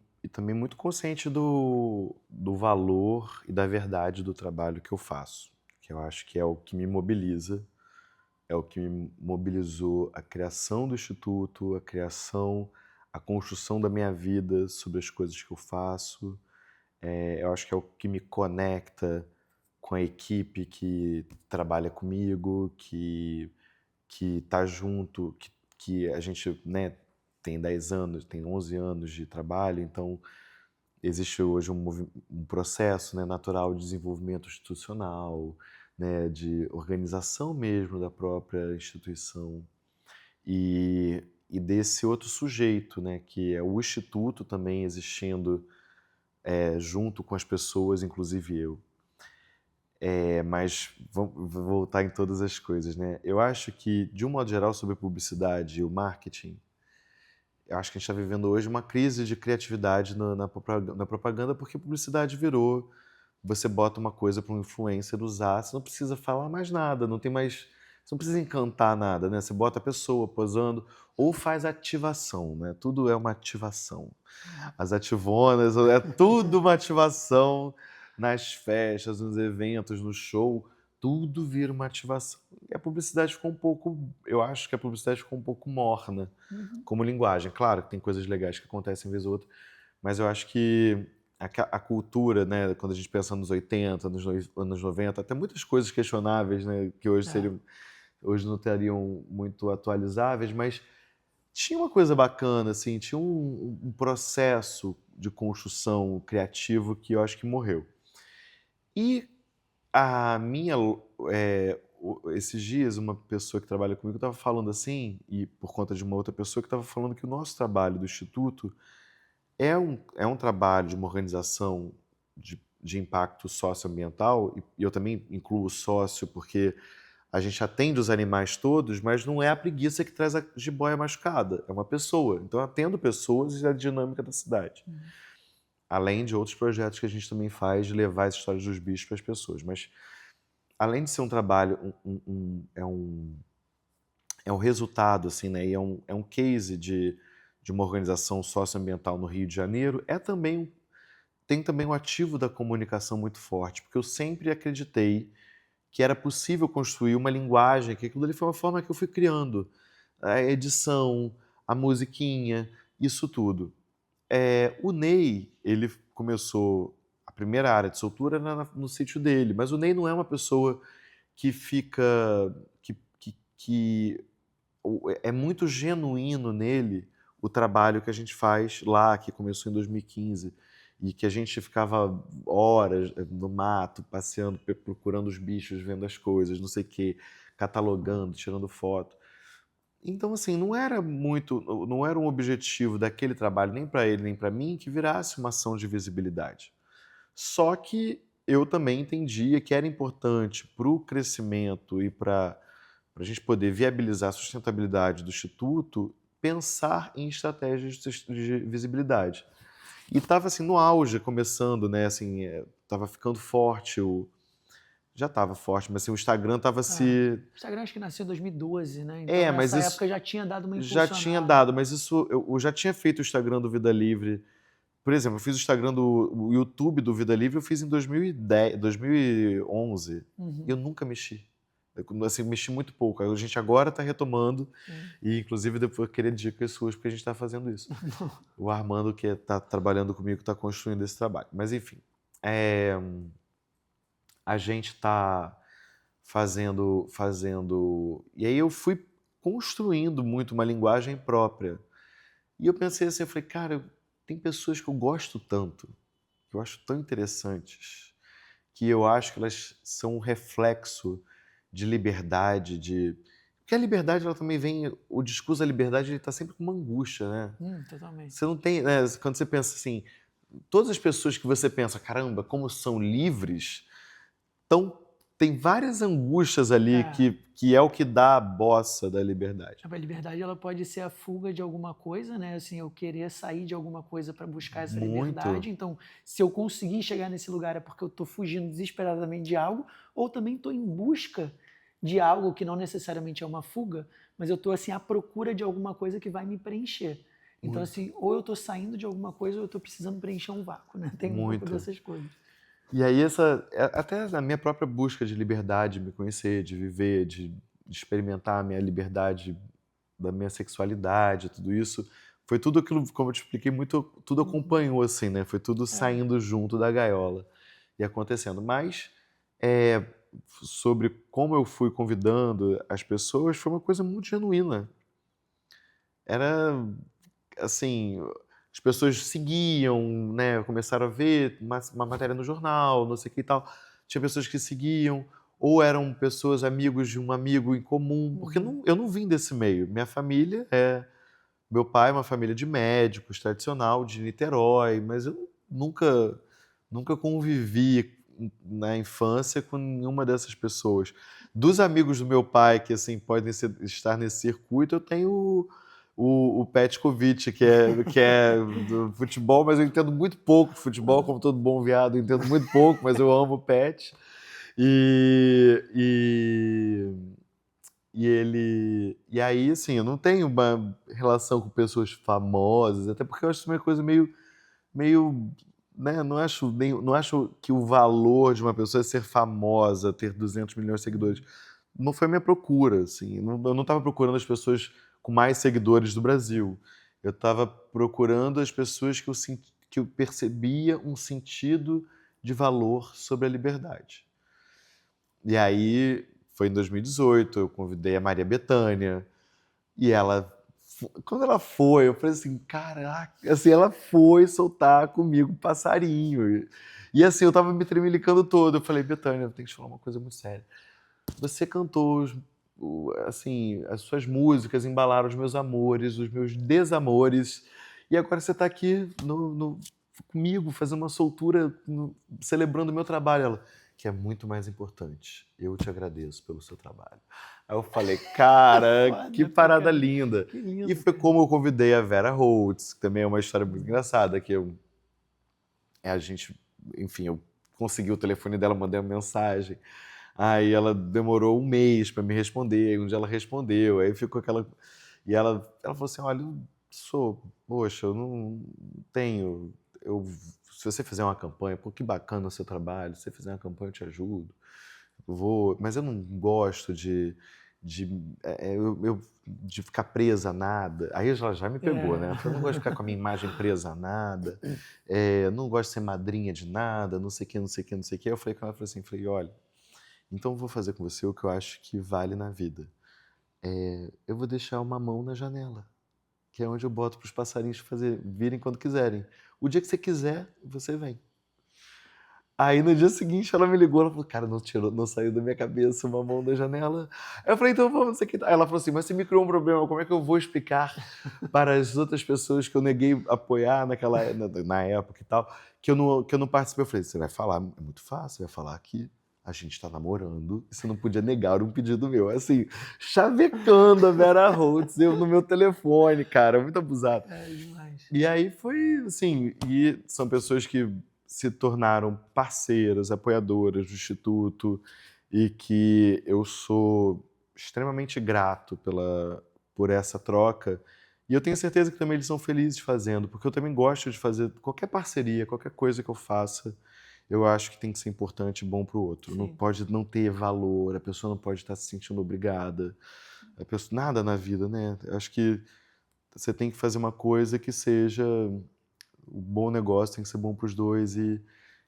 muito consciente do valor e da verdade do trabalho que eu faço, que eu acho que é o que me mobiliza, é o que me mobilizou a criação do Instituto, a construção da minha vida sobre as coisas que eu faço. Eu acho que é o que me conecta com a equipe que trabalha comigo, que tá junto, que a gente, né, tem 10 anos, tem 11 anos de trabalho, então existe hoje um processo, né, natural de desenvolvimento institucional, né, de organização mesmo da própria instituição e desse outro sujeito, né, que é o Instituto também existindo junto com as pessoas, inclusive eu. Mas vou voltar em todas as coisas, né? Eu acho que, de um modo geral, sobre a publicidade e o marketing, eu acho que a gente está vivendo hoje uma crise de criatividade na propaganda, porque a publicidade virou, você bota uma coisa para um influencer usar, você não precisa falar mais nada, não tem mais, você não precisa encantar nada, né? Você bota a pessoa posando ou faz ativação, né? Tudo é uma ativação. As ativonas, é tudo uma ativação nas festas, nos eventos, no show, tudo vira uma ativação. E a publicidade ficou um pouco, eu acho que a publicidade ficou um pouco morna como linguagem. Claro que tem coisas legais que acontecem vez ou outra, mas eu acho que a cultura, né, quando a gente pensa nos 80, anos 90, até muitas coisas questionáveis, né, que hoje não estariam muito atualizáveis, mas tinha uma coisa bacana, assim, tinha um processo de construção criativo que eu acho que morreu. E a minha, esses dias, uma pessoa que trabalha comigo estava falando assim, e por conta de uma outra pessoa que estava falando que o nosso trabalho do Instituto é um trabalho de uma organização de impacto socioambiental, e eu também incluo o sócio porque a gente atende os animais todos, mas não é a preguiça que traz a jiboia machucada, é uma pessoa. Então, eu atendo pessoas e a dinâmica da cidade. Além de outros projetos que a gente também faz de levar as histórias dos bichos para as pessoas. Mas, além de ser um trabalho, é um resultado, assim, né? E é um case de uma organização socioambiental no Rio de Janeiro, tem também um ativo da comunicação muito forte, porque eu sempre acreditei que era possível construir uma linguagem, que aquilo ali foi uma forma que eu fui criando. A edição, a musiquinha, isso tudo. O Ney, ele começou, a primeira área de soltura era no sítio dele, mas o Ney não é uma pessoa que fica, que é muito genuíno nele o trabalho que a gente faz lá, que começou em 2015, e que a gente ficava horas no mato, passeando, procurando os bichos, vendo as coisas, não sei o quê, catalogando, tirando foto. Então, assim, não era um objetivo daquele trabalho, nem para ele, nem para mim, que virasse uma ação de visibilidade. Só que eu também entendia que era importante para o crescimento e para a gente poder viabilizar a sustentabilidade do Instituto, pensar em estratégias de visibilidade. E estava assim, no auge, começando, né? Assim, estava ficando forte, já estava forte, mas assim, o Instagram estava se... O Instagram acho que nasceu em 2012, né? Então mas nessa isso época já tinha dado uma já impulsionada. tinha dado, mas isso eu já tinha feito o Instagram do Vida Livre Por exemplo, eu fiz o Instagram o YouTube do Vida Livre, eu fiz em 2010, 2011. E eu nunca mexi. Assim, mexi muito pouco. A gente agora está retomando. E, inclusive, depois eu queria dicas suas, porque a gente está fazendo isso. O Armando, que está trabalhando comigo, está construindo esse trabalho. Mas, enfim, a gente está fazendo... E aí eu fui construindo muito uma linguagem própria. E eu pensei assim, eu falei, cara, tem pessoas que eu gosto tanto, que eu acho tão interessantes, que eu acho que elas são um reflexo de liberdade, Porque a liberdade, ela também vem... O discurso da liberdade, ele está sempre com uma angústia, né? Totalmente. Você não tem... Né? Quando você pensa assim, todas as pessoas que você pensa, caramba, como são livres, tem várias angústias ali que é o que dá a bossa da liberdade. A liberdade, ela pode ser a fuga de alguma coisa, né? Assim, eu querer sair de alguma coisa para buscar essa liberdade. Então, se eu conseguir chegar nesse lugar é porque eu estou fugindo desesperadamente de algo, ou também estou em busca de algo que não necessariamente é uma fuga, mas eu estou assim à procura de alguma coisa que vai me preencher. Então, assim, ou eu estou saindo de alguma coisa ou eu estou precisando preencher um vácuo, né? Tem um pouco dessas coisas. E aí, até a minha própria busca de liberdade, de me conhecer, de viver, de experimentar a minha liberdade da minha sexualidade, tudo isso, foi tudo aquilo, como eu te expliquei, tudo acompanhou, assim, né? Foi tudo saindo junto da gaiola e acontecendo. Mas, sobre como eu fui convidando as pessoas, foi uma coisa muito genuína. Era, assim... As pessoas seguiam, né? Começaram a ver uma matéria no jornal, não sei o que e tal. Tinha pessoas que seguiam, ou eram pessoas amigos de um amigo em comum, porque eu não vim desse meio. Minha família meu pai é uma família de médicos, tradicional, de Niterói, mas eu nunca convivi na infância com nenhuma dessas pessoas. Dos amigos do meu pai, que assim podem estar nesse circuito, eu tenho o Petkovic, que é do futebol, mas eu entendo muito pouco de futebol, como todo bom viado, eu entendo muito pouco, mas eu amo o Pet. E aí, assim, eu não tenho uma relação com pessoas famosas, até porque eu acho isso uma coisa meio né, não acho que o valor de uma pessoa é ser famosa, ter 200 milhões de seguidores. Não foi a minha procura, assim. Eu não estava procurando as pessoas com mais seguidores do Brasil. Eu estava procurando as pessoas que eu percebia um sentido de valor sobre a liberdade. E aí, foi em 2018, eu convidei a Maria Bethânia, e quando ela foi, eu falei assim, caraca, assim, ela foi soltar comigo passarinho. E assim, eu tava me tremelicando todo. Eu falei, Bethânia, eu tenho que te falar uma coisa muito séria. Você cantou, assim, as suas músicas embalaram os meus amores, os meus desamores, e agora você tá aqui comigo, fazendo uma soltura, celebrando o meu trabalho. Ela, que é muito mais importante. Eu te agradeço pelo seu trabalho. Aí eu falei, cara, que parada linda. Que lindo, e foi como eu convidei a Vera Holtz, que também é uma história muito engraçada, que a gente, enfim, eu consegui o telefone dela, mandei uma mensagem. Aí ela demorou um mês para me responder, um dia ela respondeu, aí ficou aquela... E ela falou assim, olha, poxa, eu não tenho... Se você fizer uma campanha, pô, que bacana o seu trabalho, se você fizer uma campanha eu te ajudo, mas eu não gosto de ficar presa a nada. Aí ela já me pegou, né? Eu não gosto de ficar com a minha imagem presa a nada, não gosto de ser madrinha de nada, não sei o que, não sei o que, não sei o que. Aí eu falei com ela, falei, olha, então eu vou fazer com você o que eu acho que vale na vida. Eu vou deixar uma mão na janela, que é onde eu boto para os passarinhos virem quando quiserem. O dia que você quiser, você vem. Aí no dia seguinte ela me ligou, ela falou, cara, não saiu da minha cabeça uma mão da janela. Aí eu falei, então vamos, aqui. Aí ela falou assim, mas você me criou um problema, como é que eu vou explicar para as outras pessoas que eu neguei apoiar na época e tal, que eu não participei? Eu falei, você vai falar, é muito fácil, você vai falar que a gente está namorando e você não podia negar um pedido meu. Assim, chavecando a Vera Holtz no meu telefone, cara, muito abusado. Demais. E aí foi assim, e são pessoas que se tornaram parceiras, apoiadoras do Instituto e que eu sou extremamente grato por essa troca E eu tenho certeza que também eles são felizes fazendo, porque eu também gosto de fazer qualquer parceria, qualquer coisa que eu faça, eu acho que tem que ser importante e bom para o outro. Não Sim. pode não ter valor, a pessoa não pode estar se sentindo obrigada. A pessoa, nada na vida, né? Eu acho que você tem que fazer uma coisa que seja o bom negócio, tem que ser bom para os dois e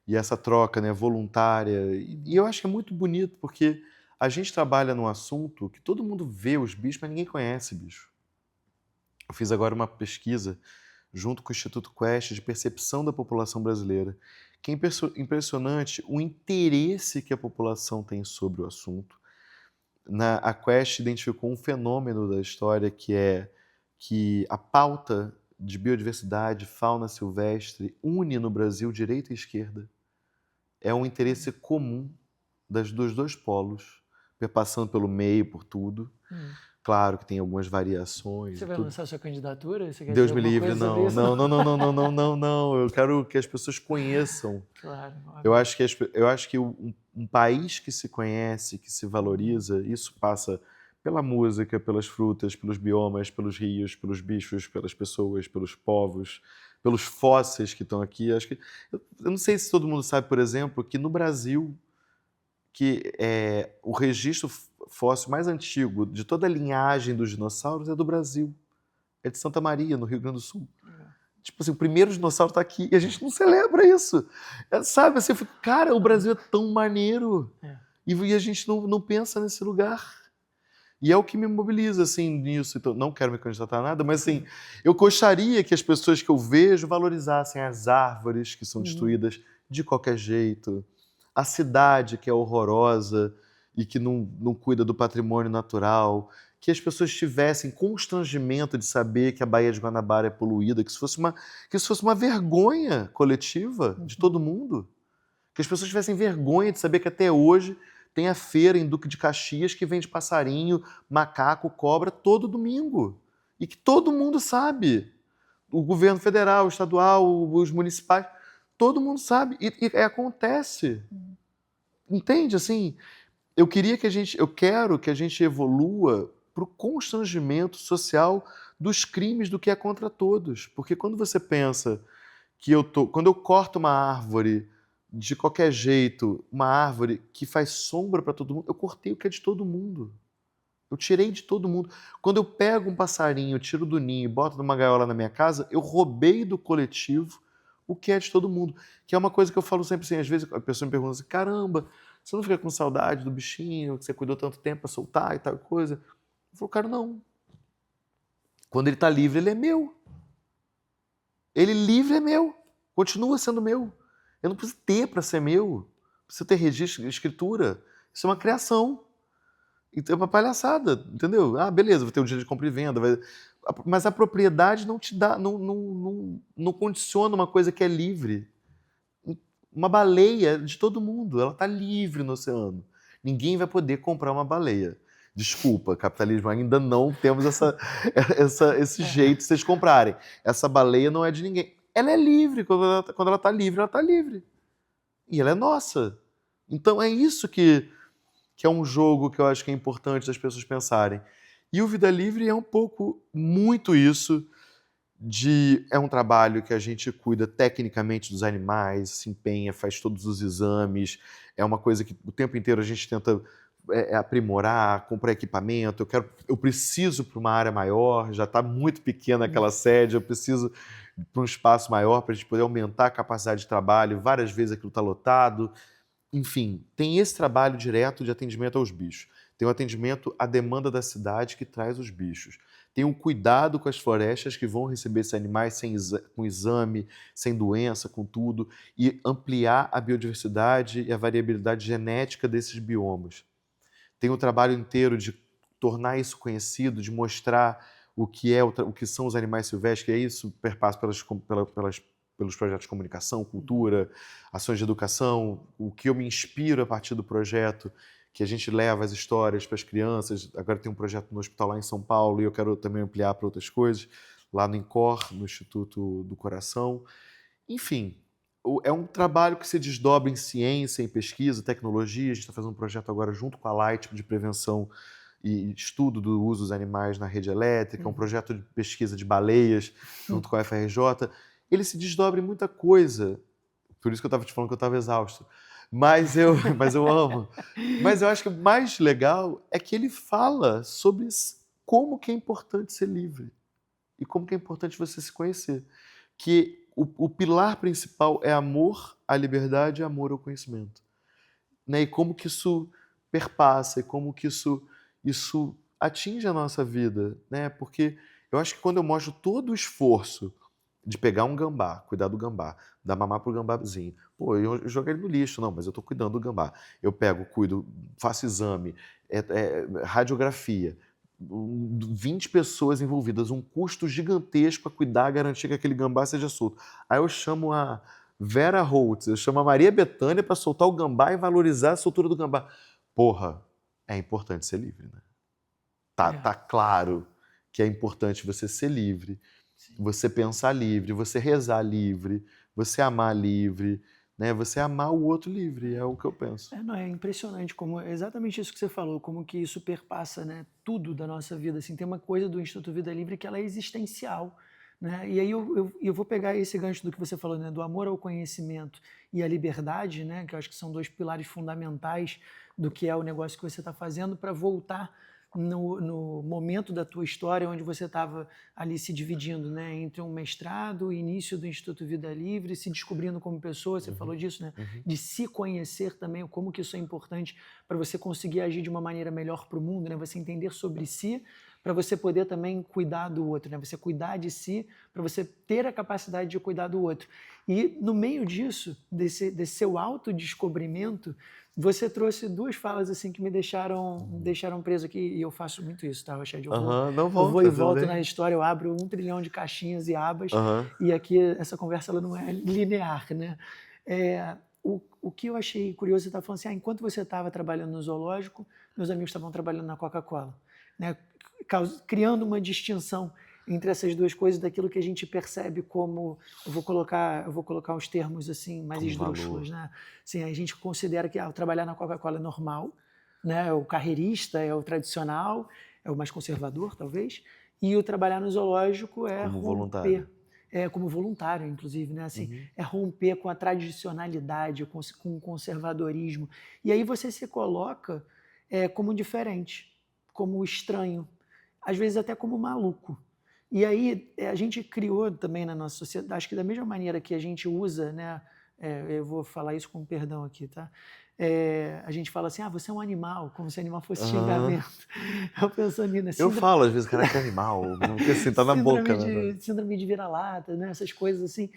essa troca, né, voluntária. E eu acho que é muito bonito, porque a gente trabalha num assunto que todo mundo vê os bichos, mas ninguém conhece bicho. Eu fiz agora uma pesquisa junto com o Instituto Quest de percepção da população brasileira, que é impressionante o interesse que a população tem sobre o assunto. A Quest identificou um fenômeno da história que é que a pauta de biodiversidade, fauna silvestre, une no Brasil direita e esquerda. É um interesse comum dos dois polos, passando pelo meio, por tudo. Claro que tem algumas variações. Você vai lançar sua candidatura? Você quer Deus dizer me alguma livre, coisa sobre não, isso? não, não, não, não, não, não, não, não. Eu quero que as pessoas conheçam. Claro. Eu acho que um país que se conhece, que se valoriza, isso passa pela música, pelas frutas, pelos biomas, pelos rios, pelos bichos, pelas pessoas, pelos povos, pelos fósseis que estão aqui. Eu não sei se todo mundo sabe, por exemplo, que no Brasil que o registro fóssil mais antigo de toda a linhagem dos dinossauros é do Brasil. É de Santa Maria, no Rio Grande do Sul. Tipo assim, o primeiro dinossauro está aqui e a gente não celebra isso. Sabe, assim, eu fico, cara, o Brasil é tão maneiro. E a gente não pensa nesse lugar. E é o que me mobiliza, assim, nisso. Então, não quero me candidatar a nada, mas, assim, eu gostaria que as pessoas que eu vejo valorizassem as árvores que são destruídas de qualquer jeito, a cidade que é horrorosa e que não cuida do patrimônio natural, que as pessoas tivessem constrangimento de saber que a Baía de Guanabara é poluída, que isso fosse uma vergonha coletiva de todo mundo, que as pessoas tivessem vergonha de saber que até hoje tem a feira em Duque de Caxias que vende passarinho, macaco, cobra todo domingo. E que todo mundo sabe. O governo federal, o estadual, os municipais, todo mundo sabe. E acontece. Entende? Assim, eu quero que a gente evolua para o constrangimento social dos crimes do que é contra todos. Porque quando você pensa que quando eu corto uma árvore de qualquer jeito, uma árvore que faz sombra para todo mundo, eu cortei o que é de todo mundo. Eu tirei de todo mundo. Quando eu pego um passarinho, tiro do ninho e boto numa gaiola na minha casa, eu roubei do coletivo o que é de todo mundo. Que é uma coisa que eu falo sempre assim, às vezes a pessoa me pergunta assim, caramba, você não fica com saudade do bichinho, que você cuidou tanto tempo para soltar e tal coisa? Eu falo, cara, não. Quando ele está livre, ele é meu. Ele livre é meu. Continua sendo meu. Eu não preciso ter para ser meu. Preciso ter registro, escritura. Isso é uma criação. Então é uma palhaçada, entendeu? Ah, beleza, vou ter o direito de compra e venda. Mas a propriedade não te dá, não condiciona uma coisa que é livre. Uma baleia é de todo mundo, ela está livre no oceano. Ninguém vai poder comprar uma baleia. Desculpa, capitalismo, ainda não temos esse jeito de vocês comprarem. Essa baleia não é de ninguém. Ela é livre, quando ela está livre, ela está livre. E ela é nossa. Então é isso que é um jogo que eu acho que é importante das pessoas pensarem. E o Vida Livre é um pouco, muito isso, é um trabalho que a gente cuida tecnicamente dos animais, se empenha, faz todos os exames, é uma coisa que o tempo inteiro a gente tenta aprimorar, comprar equipamento, eu preciso para uma área maior, já está muito pequena aquela sede, eu preciso para um espaço maior para a gente poder aumentar a capacidade de trabalho, várias vezes aquilo está lotado. Enfim, tem esse trabalho direto de atendimento aos bichos. Tem o atendimento à demanda da cidade que traz os bichos. Tem um cuidado com as florestas que vão receber esses animais com exame, sem doença, com tudo, e ampliar a biodiversidade e a variabilidade genética desses biomas. Tem um trabalho inteiro de tornar isso conhecido, de mostrar o que são os animais silvestres, que é isso perpassa pelos projetos de comunicação, cultura, ações de educação, o que eu me inspiro a partir do projeto, que a gente leva as histórias para as crianças. Agora tem um projeto no hospital lá em São Paulo e eu quero também ampliar para outras coisas, lá no INCOR, no Instituto do Coração. Enfim, é um trabalho que se desdobra em ciência, em pesquisa, tecnologia. A gente está fazendo um projeto agora junto com a Light de prevenção e estudo do uso dos animais na rede elétrica, um projeto de pesquisa de baleias junto com a FRJ. Ele se desdobra em muita coisa. Por isso que eu estava te falando que eu estava exausto. Mas eu amo. Mas eu acho que o mais legal é que ele fala sobre como que é importante ser livre e como que é importante você se conhecer. Que o pilar principal é amor à liberdade e amor ao conhecimento. Né? E como que isso perpassa e como que isso atinge a nossa vida. Né? Porque eu acho que quando eu mostro todo o esforço de pegar um gambá, cuidar do gambá, dar mamar pro gambazinho. Pô, eu jogo ele no lixo. Não, mas eu tô cuidando do gambá. Eu pego, cuido, faço exame, radiografia, 20 pessoas envolvidas, um custo gigantesco a cuidar, garantir que aquele gambá seja solto. Aí eu chamo a Vera Holtz, eu chamo a Maria Bethânia para soltar o gambá e valorizar a soltura do gambá. Porra, é importante ser livre, né? Tá claro que é importante você ser livre, você pensar livre, você rezar livre, você amar livre, né? Você amar o outro livre, é o que eu penso. Não, é impressionante como é exatamente isso que você falou, como que isso perpassa, né, tudo da nossa vida. Assim, tem uma coisa do Instituto Vida Livre que ela é existencial, né? E aí eu vou pegar esse gancho do que você falou, né, do amor ao conhecimento e à liberdade, né, que eu acho que são dois pilares fundamentais do que é o negócio que você está fazendo, para voltar no momento da tua história onde você estava ali se dividindo, né, entre um mestrado, o início do Instituto Vida Livre, se descobrindo como pessoa, você falou disso, né, de se conhecer também, como que isso é importante para você conseguir agir de uma maneira melhor para o mundo, né, você entender sobre si, para você poder também cuidar do outro, né, você cuidar de si, para você ter a capacidade de cuidar do outro. E no meio disso, desse seu autodescobrimento, você trouxe duas falas assim que me deixaram preso aqui, e eu faço muito isso, tá, Roched? Não Eu vou e volto bem. na história, eu abro 1 trilhão de caixinhas e abas, Uhum. e aqui essa conversa ela não é linear, né? O que eu achei curioso, você estava falando assim, enquanto você estava trabalhando no zoológico, meus amigos estavam trabalhando na Coca-Cola, né? Criando uma distinção entre essas duas coisas, daquilo que a gente percebe como, eu vou colocar os termos assim mais Como esdrúxulos, valor. né? Assim, a gente considera que trabalhar na Coca-Cola é normal, né? É o carreirista, é o tradicional, é o mais conservador, talvez, e o trabalhar no zoológico é Como romper, voluntário. como voluntário, inclusive, né? Assim, é romper com a tradicionalidade, com o conservadorismo. E aí você se coloca como diferente, como estranho, às vezes até como maluco. E aí a gente criou também na nossa sociedade, acho que da mesma maneira que a gente usa, né, eu vou falar isso com perdão aqui, tá? A gente fala assim, você é um animal, como se animal fosse xingamento. Eu pensando nisso. Eu falo às vezes, cara, que animal, porque assim, tá na boca, né? Síndrome de vira-lata, né? Essas coisas assim.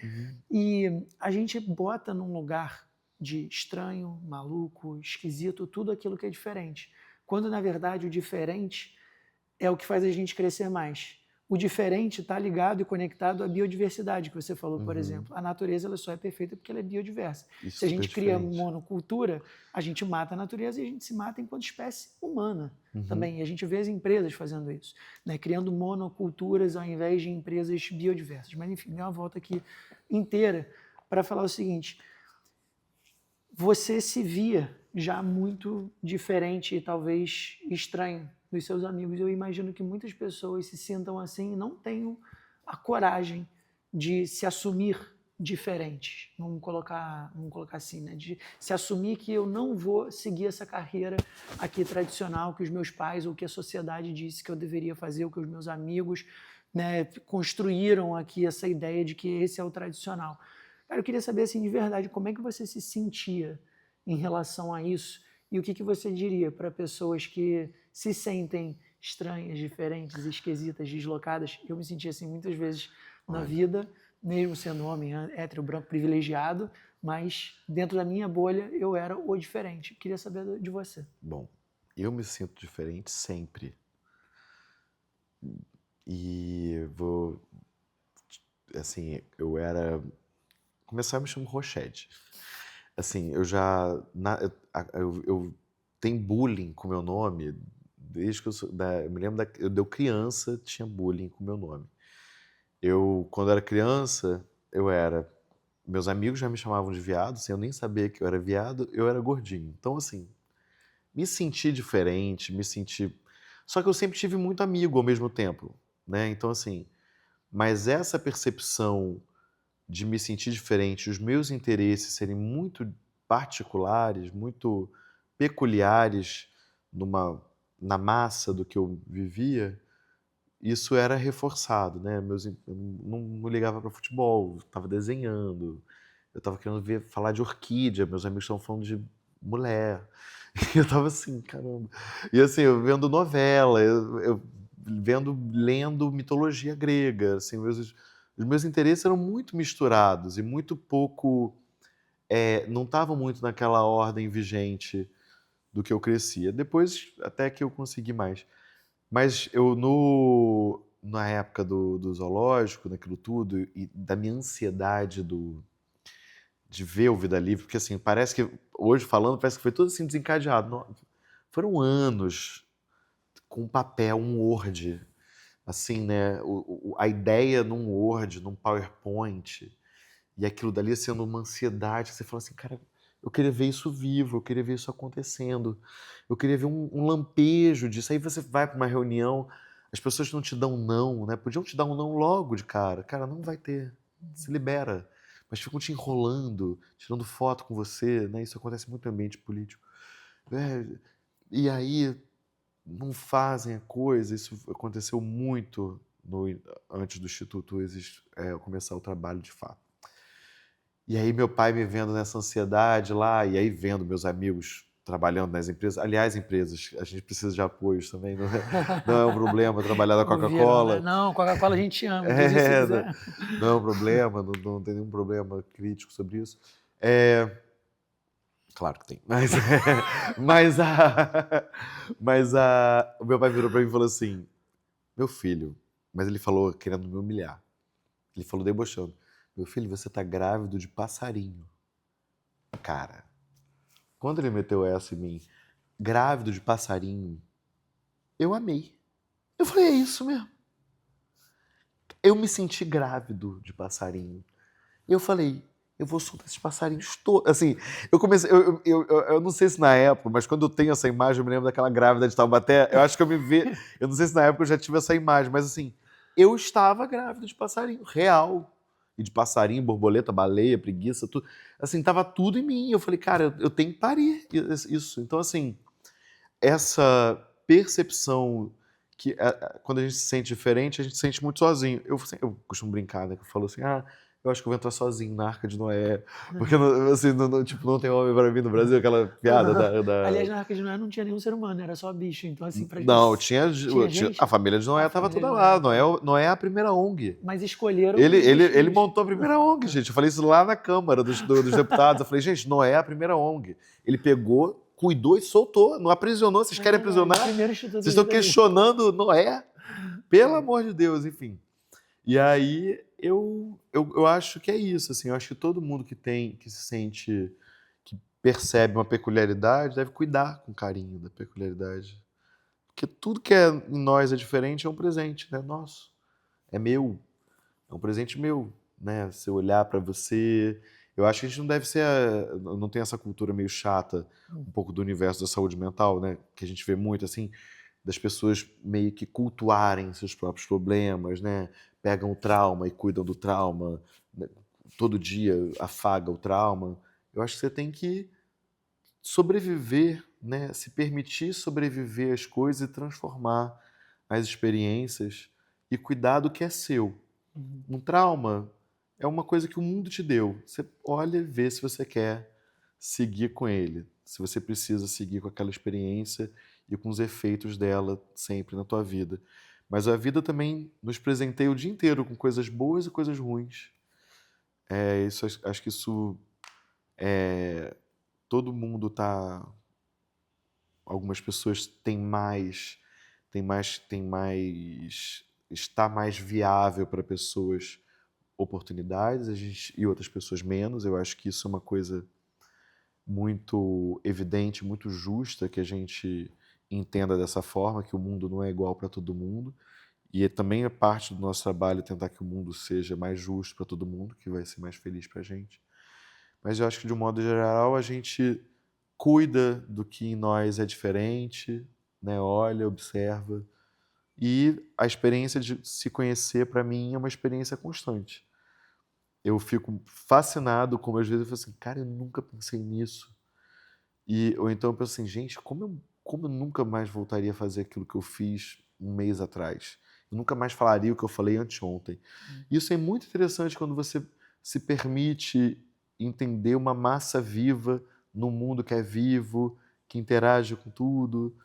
E a gente bota num lugar de estranho, maluco, esquisito, tudo aquilo que é diferente. Quando, na verdade, o diferente é o que faz a gente crescer mais. O diferente está ligado e conectado à biodiversidade, que você falou, por exemplo. A natureza ela só é perfeita porque ela é biodiversa. Se a gente cria monocultura, a gente mata a natureza e a gente se mata enquanto espécie humana também. E a gente vê as empresas fazendo isso, né? Criando monoculturas ao invés de empresas biodiversas. Mas, enfim, dei uma volta aqui inteira para falar o seguinte. Você se via já muito diferente e talvez estranho dos seus amigos. Eu imagino que muitas pessoas se sintam assim e não tenham a coragem de se assumir diferentes. Vamos colocar assim, né? De se assumir que eu não vou seguir essa carreira aqui tradicional que os meus pais ou que a sociedade disse que eu deveria fazer, ou que os meus amigos, né, construíram aqui essa ideia de que esse é o tradicional. Cara, eu queria saber assim, de verdade, como é que você se sentia em relação a isso e o que você diria para pessoas que se sentem estranhas, diferentes, esquisitas, deslocadas. Eu me senti assim muitas vezes na vida, mesmo sendo homem hétero, branco, privilegiado, mas dentro da minha bolha eu era o diferente. Queria saber de você. Bom, eu me sinto diferente sempre. E vou... Assim, eu era... Começar a me chamar Roched. Assim, eu já... Eu tenho bullying com meu nome desde que eu me lembro eu criança, tinha bullying com meu nome. Quando eu era criança, meus amigos já me chamavam de viado, sem eu nem saber que eu era viado, eu era gordinho. Então, assim, me senti diferente, me senti... Só que eu sempre tive muito amigo ao mesmo tempo, né? Então, assim, mas essa percepção de me sentir diferente, os meus interesses serem muito particulares, muito peculiares numa, na massa do que eu vivia, isso era reforçado, né? Eu não ligava para futebol, eu estava desenhando, eu estava querendo falar de orquídea, meus amigos estavam falando de mulher. E eu estava assim, caramba. E assim, eu vendo novela, eu lendo mitologia grega, assim, os meus interesses eram muito misturados e muito pouco, não estavam muito naquela ordem vigente do que eu crescia. Depois, até que eu consegui mais. Mas eu, na época do zoológico, naquilo tudo, e da minha ansiedade de ver o Vida Livre, porque assim, parece que, hoje falando, parece que foi tudo assim desencadeado. Não, foram anos com papel, um Word, assim, né? A ideia num Word, num PowerPoint, e aquilo dali sendo uma ansiedade, você fala assim, cara, eu queria ver isso vivo, eu queria ver isso acontecendo, eu queria ver um lampejo disso. Aí você vai para uma reunião, as pessoas não te dão não, né? Podiam te dar um não logo de cara. Cara, não vai ter, se libera. Mas ficam te enrolando, tirando foto com você, né? Isso acontece muito no ambiente político. É, e aí não fazem a coisa, isso aconteceu muito antes do Instituto começar o trabalho de fato. E aí meu pai me vendo nessa ansiedade lá, e aí vendo meus amigos trabalhando nas empresas. Aliás, empresas, a gente precisa de apoios também, não é um problema trabalhar na Ouviram, né? Coca-Cola. Não, Coca-Cola a gente ama, inclusive se quiser. Não é um problema, não tem nenhum problema crítico sobre isso. Claro que tem, o meu pai virou para mim e falou assim, meu filho, mas ele falou querendo me humilhar, ele falou debochando, meu filho, você tá grávido de passarinho. Cara, quando ele meteu essa em mim, grávido de passarinho, eu amei. Eu falei, é isso mesmo. Eu me senti grávido de passarinho. Eu falei, eu vou soltar esses passarinhos todos. Assim, eu comecei. Eu não sei se na época, mas quando eu tenho essa imagem, eu me lembro daquela grávida de Taubaté. Eu acho que eu me vi. Eu não sei se na época eu já tive essa imagem, mas assim, eu estava grávida de passarinho, real. E de passarinho, borboleta, baleia, preguiça, tudo. Assim, tava tudo em mim. Eu falei, cara, eu tenho que parir isso. Então, assim, essa percepção que quando a gente se sente diferente, a gente se sente muito sozinho. Eu costumo brincar, né? Que eu falo assim, eu acho que eu vou entrar sozinho na Arca de Noé, porque assim, tipo, não tem homem para mim no Brasil, aquela piada Aliás, na Arca de Noé não tinha nenhum ser humano, era só bicho, então assim, pra Não, tinha gente? a família de Noé A estava família toda de lá. Noé. Noé é a primeira ONG. Mas escolheram Ele, os ele, ele bichinhos. montou a primeira ONG, gente. Eu falei isso lá na Câmara dos Deputados. Eu falei, gente, Noé é a primeira ONG. Ele pegou, cuidou e soltou, não aprisionou. Vocês querem aprisionar? Primeiro Instituto Vocês estão de Vida questionando Noé? Pelo amor de Deus, enfim. E aí eu acho que é isso, assim, eu acho que todo mundo que se sente, que percebe uma peculiaridade, deve cuidar com carinho da peculiaridade. Porque tudo que é em nós é diferente é um presente, né? Nosso. É meu. É um presente meu, né? Se eu olhar para você, eu acho que a gente não deve ser, não tem essa cultura meio chata, um pouco do universo da saúde mental, né? Que a gente vê muito assim, das pessoas meio que cultuarem seus próprios problemas, né? Pegam o trauma e cuidam do trauma, né? Todo dia afaga o trauma. Eu acho que você tem que sobreviver, né? Se permitir sobreviver às coisas e transformar as experiências e cuidar do que é seu. Um trauma é uma coisa que o mundo te deu. Você olha e vê se você quer seguir com ele, se você precisa seguir com aquela experiência e com os efeitos dela sempre na tua vida. Mas a vida também nos presenteia o dia inteiro com coisas boas e coisas ruins. Acho que isso todo mundo tá. Algumas pessoas está mais viável para pessoas oportunidades, e outras pessoas menos. Eu acho que isso é uma coisa muito evidente, muito justa, que a gente entenda dessa forma, que o mundo não é igual para todo mundo. E também é parte do nosso trabalho tentar que o mundo seja mais justo para todo mundo, que vai ser mais feliz para a gente. Mas eu acho que, de um modo geral, a gente cuida do que em nós é diferente, né? Olha, observa. E a experiência de se conhecer, para mim, é uma experiência constante. Eu fico fascinado como às vezes eu falo assim, cara, eu nunca pensei nisso. Ou então eu penso assim, gente, como eu nunca mais voltaria a fazer aquilo que eu fiz um mês atrás? Eu nunca mais falaria o que eu falei anteontem. Isso é muito interessante quando você se permite entender uma massa viva num mundo que é vivo, que interage com tudo.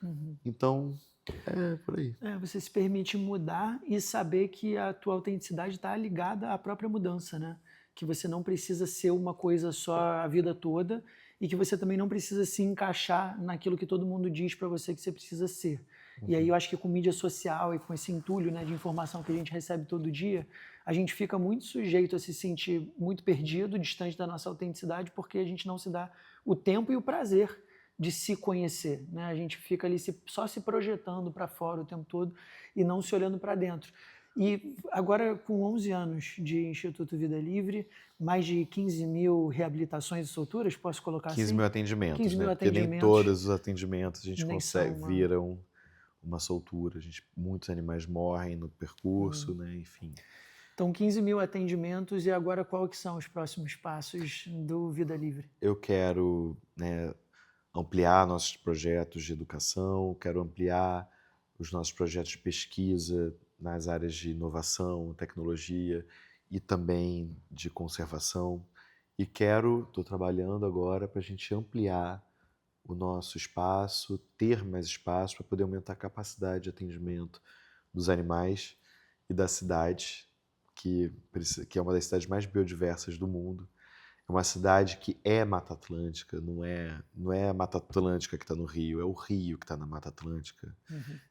Então, é por aí. Você se permite mudar e saber que a tua autenticidade está ligada à própria mudança, né? Que você não precisa ser uma coisa só a vida toda e que você também não precisa se encaixar naquilo que todo mundo diz para você que você precisa ser. E aí eu acho que com mídia social e com esse entulho, né, de informação que a gente recebe todo dia, a gente fica muito sujeito a se sentir muito perdido, distante da nossa autenticidade, porque a gente não se dá o tempo e o prazer de se conhecer, né? A gente fica ali só se projetando para fora o tempo todo e não se olhando para dentro. E agora, com 11 anos de Instituto Vida Livre, mais de 15 mil reabilitações e solturas, posso colocar 15 assim? mil atendimentos, 15 mil né? Porque nem atendimentos. todos os atendimentos a gente Nem consegue, são viram uma soltura. Muitos animais morrem no percurso, né? Enfim. Então, 15 mil atendimentos, e agora qual que são os próximos passos do Vida Livre? Eu quero, né, ampliar nossos projetos de educação, quero ampliar os nossos projetos de pesquisa nas áreas de inovação, tecnologia e também de conservação. E estou trabalhando agora para a gente ampliar o nosso espaço, ter mais espaço para poder aumentar a capacidade de atendimento dos animais e da cidade, que é uma das cidades mais biodiversas do mundo. É uma cidade que é Mata Atlântica, não é a Mata Atlântica que está no Rio, é o Rio que está na Mata Atlântica.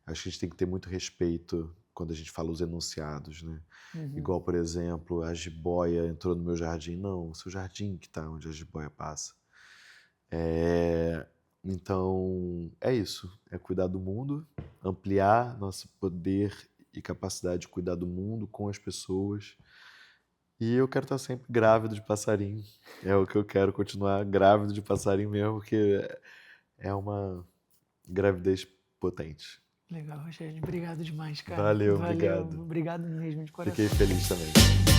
Acho que a gente tem que ter muito respeito quando a gente fala os enunciados, né? Igual, por exemplo, a jiboia entrou no meu jardim. Não, o seu jardim que está onde a jiboia passa. Então, é isso. É cuidar do mundo, ampliar nosso poder e capacidade de cuidar do mundo com as pessoas. E eu quero estar sempre grávido de passarinho. É o que eu quero, continuar grávido de passarinho mesmo, porque é uma gravidez potente. Legal, Rogério. Obrigado demais, cara. Valeu, Valeu. obrigado. Obrigado mesmo, de coração. Fiquei feliz também.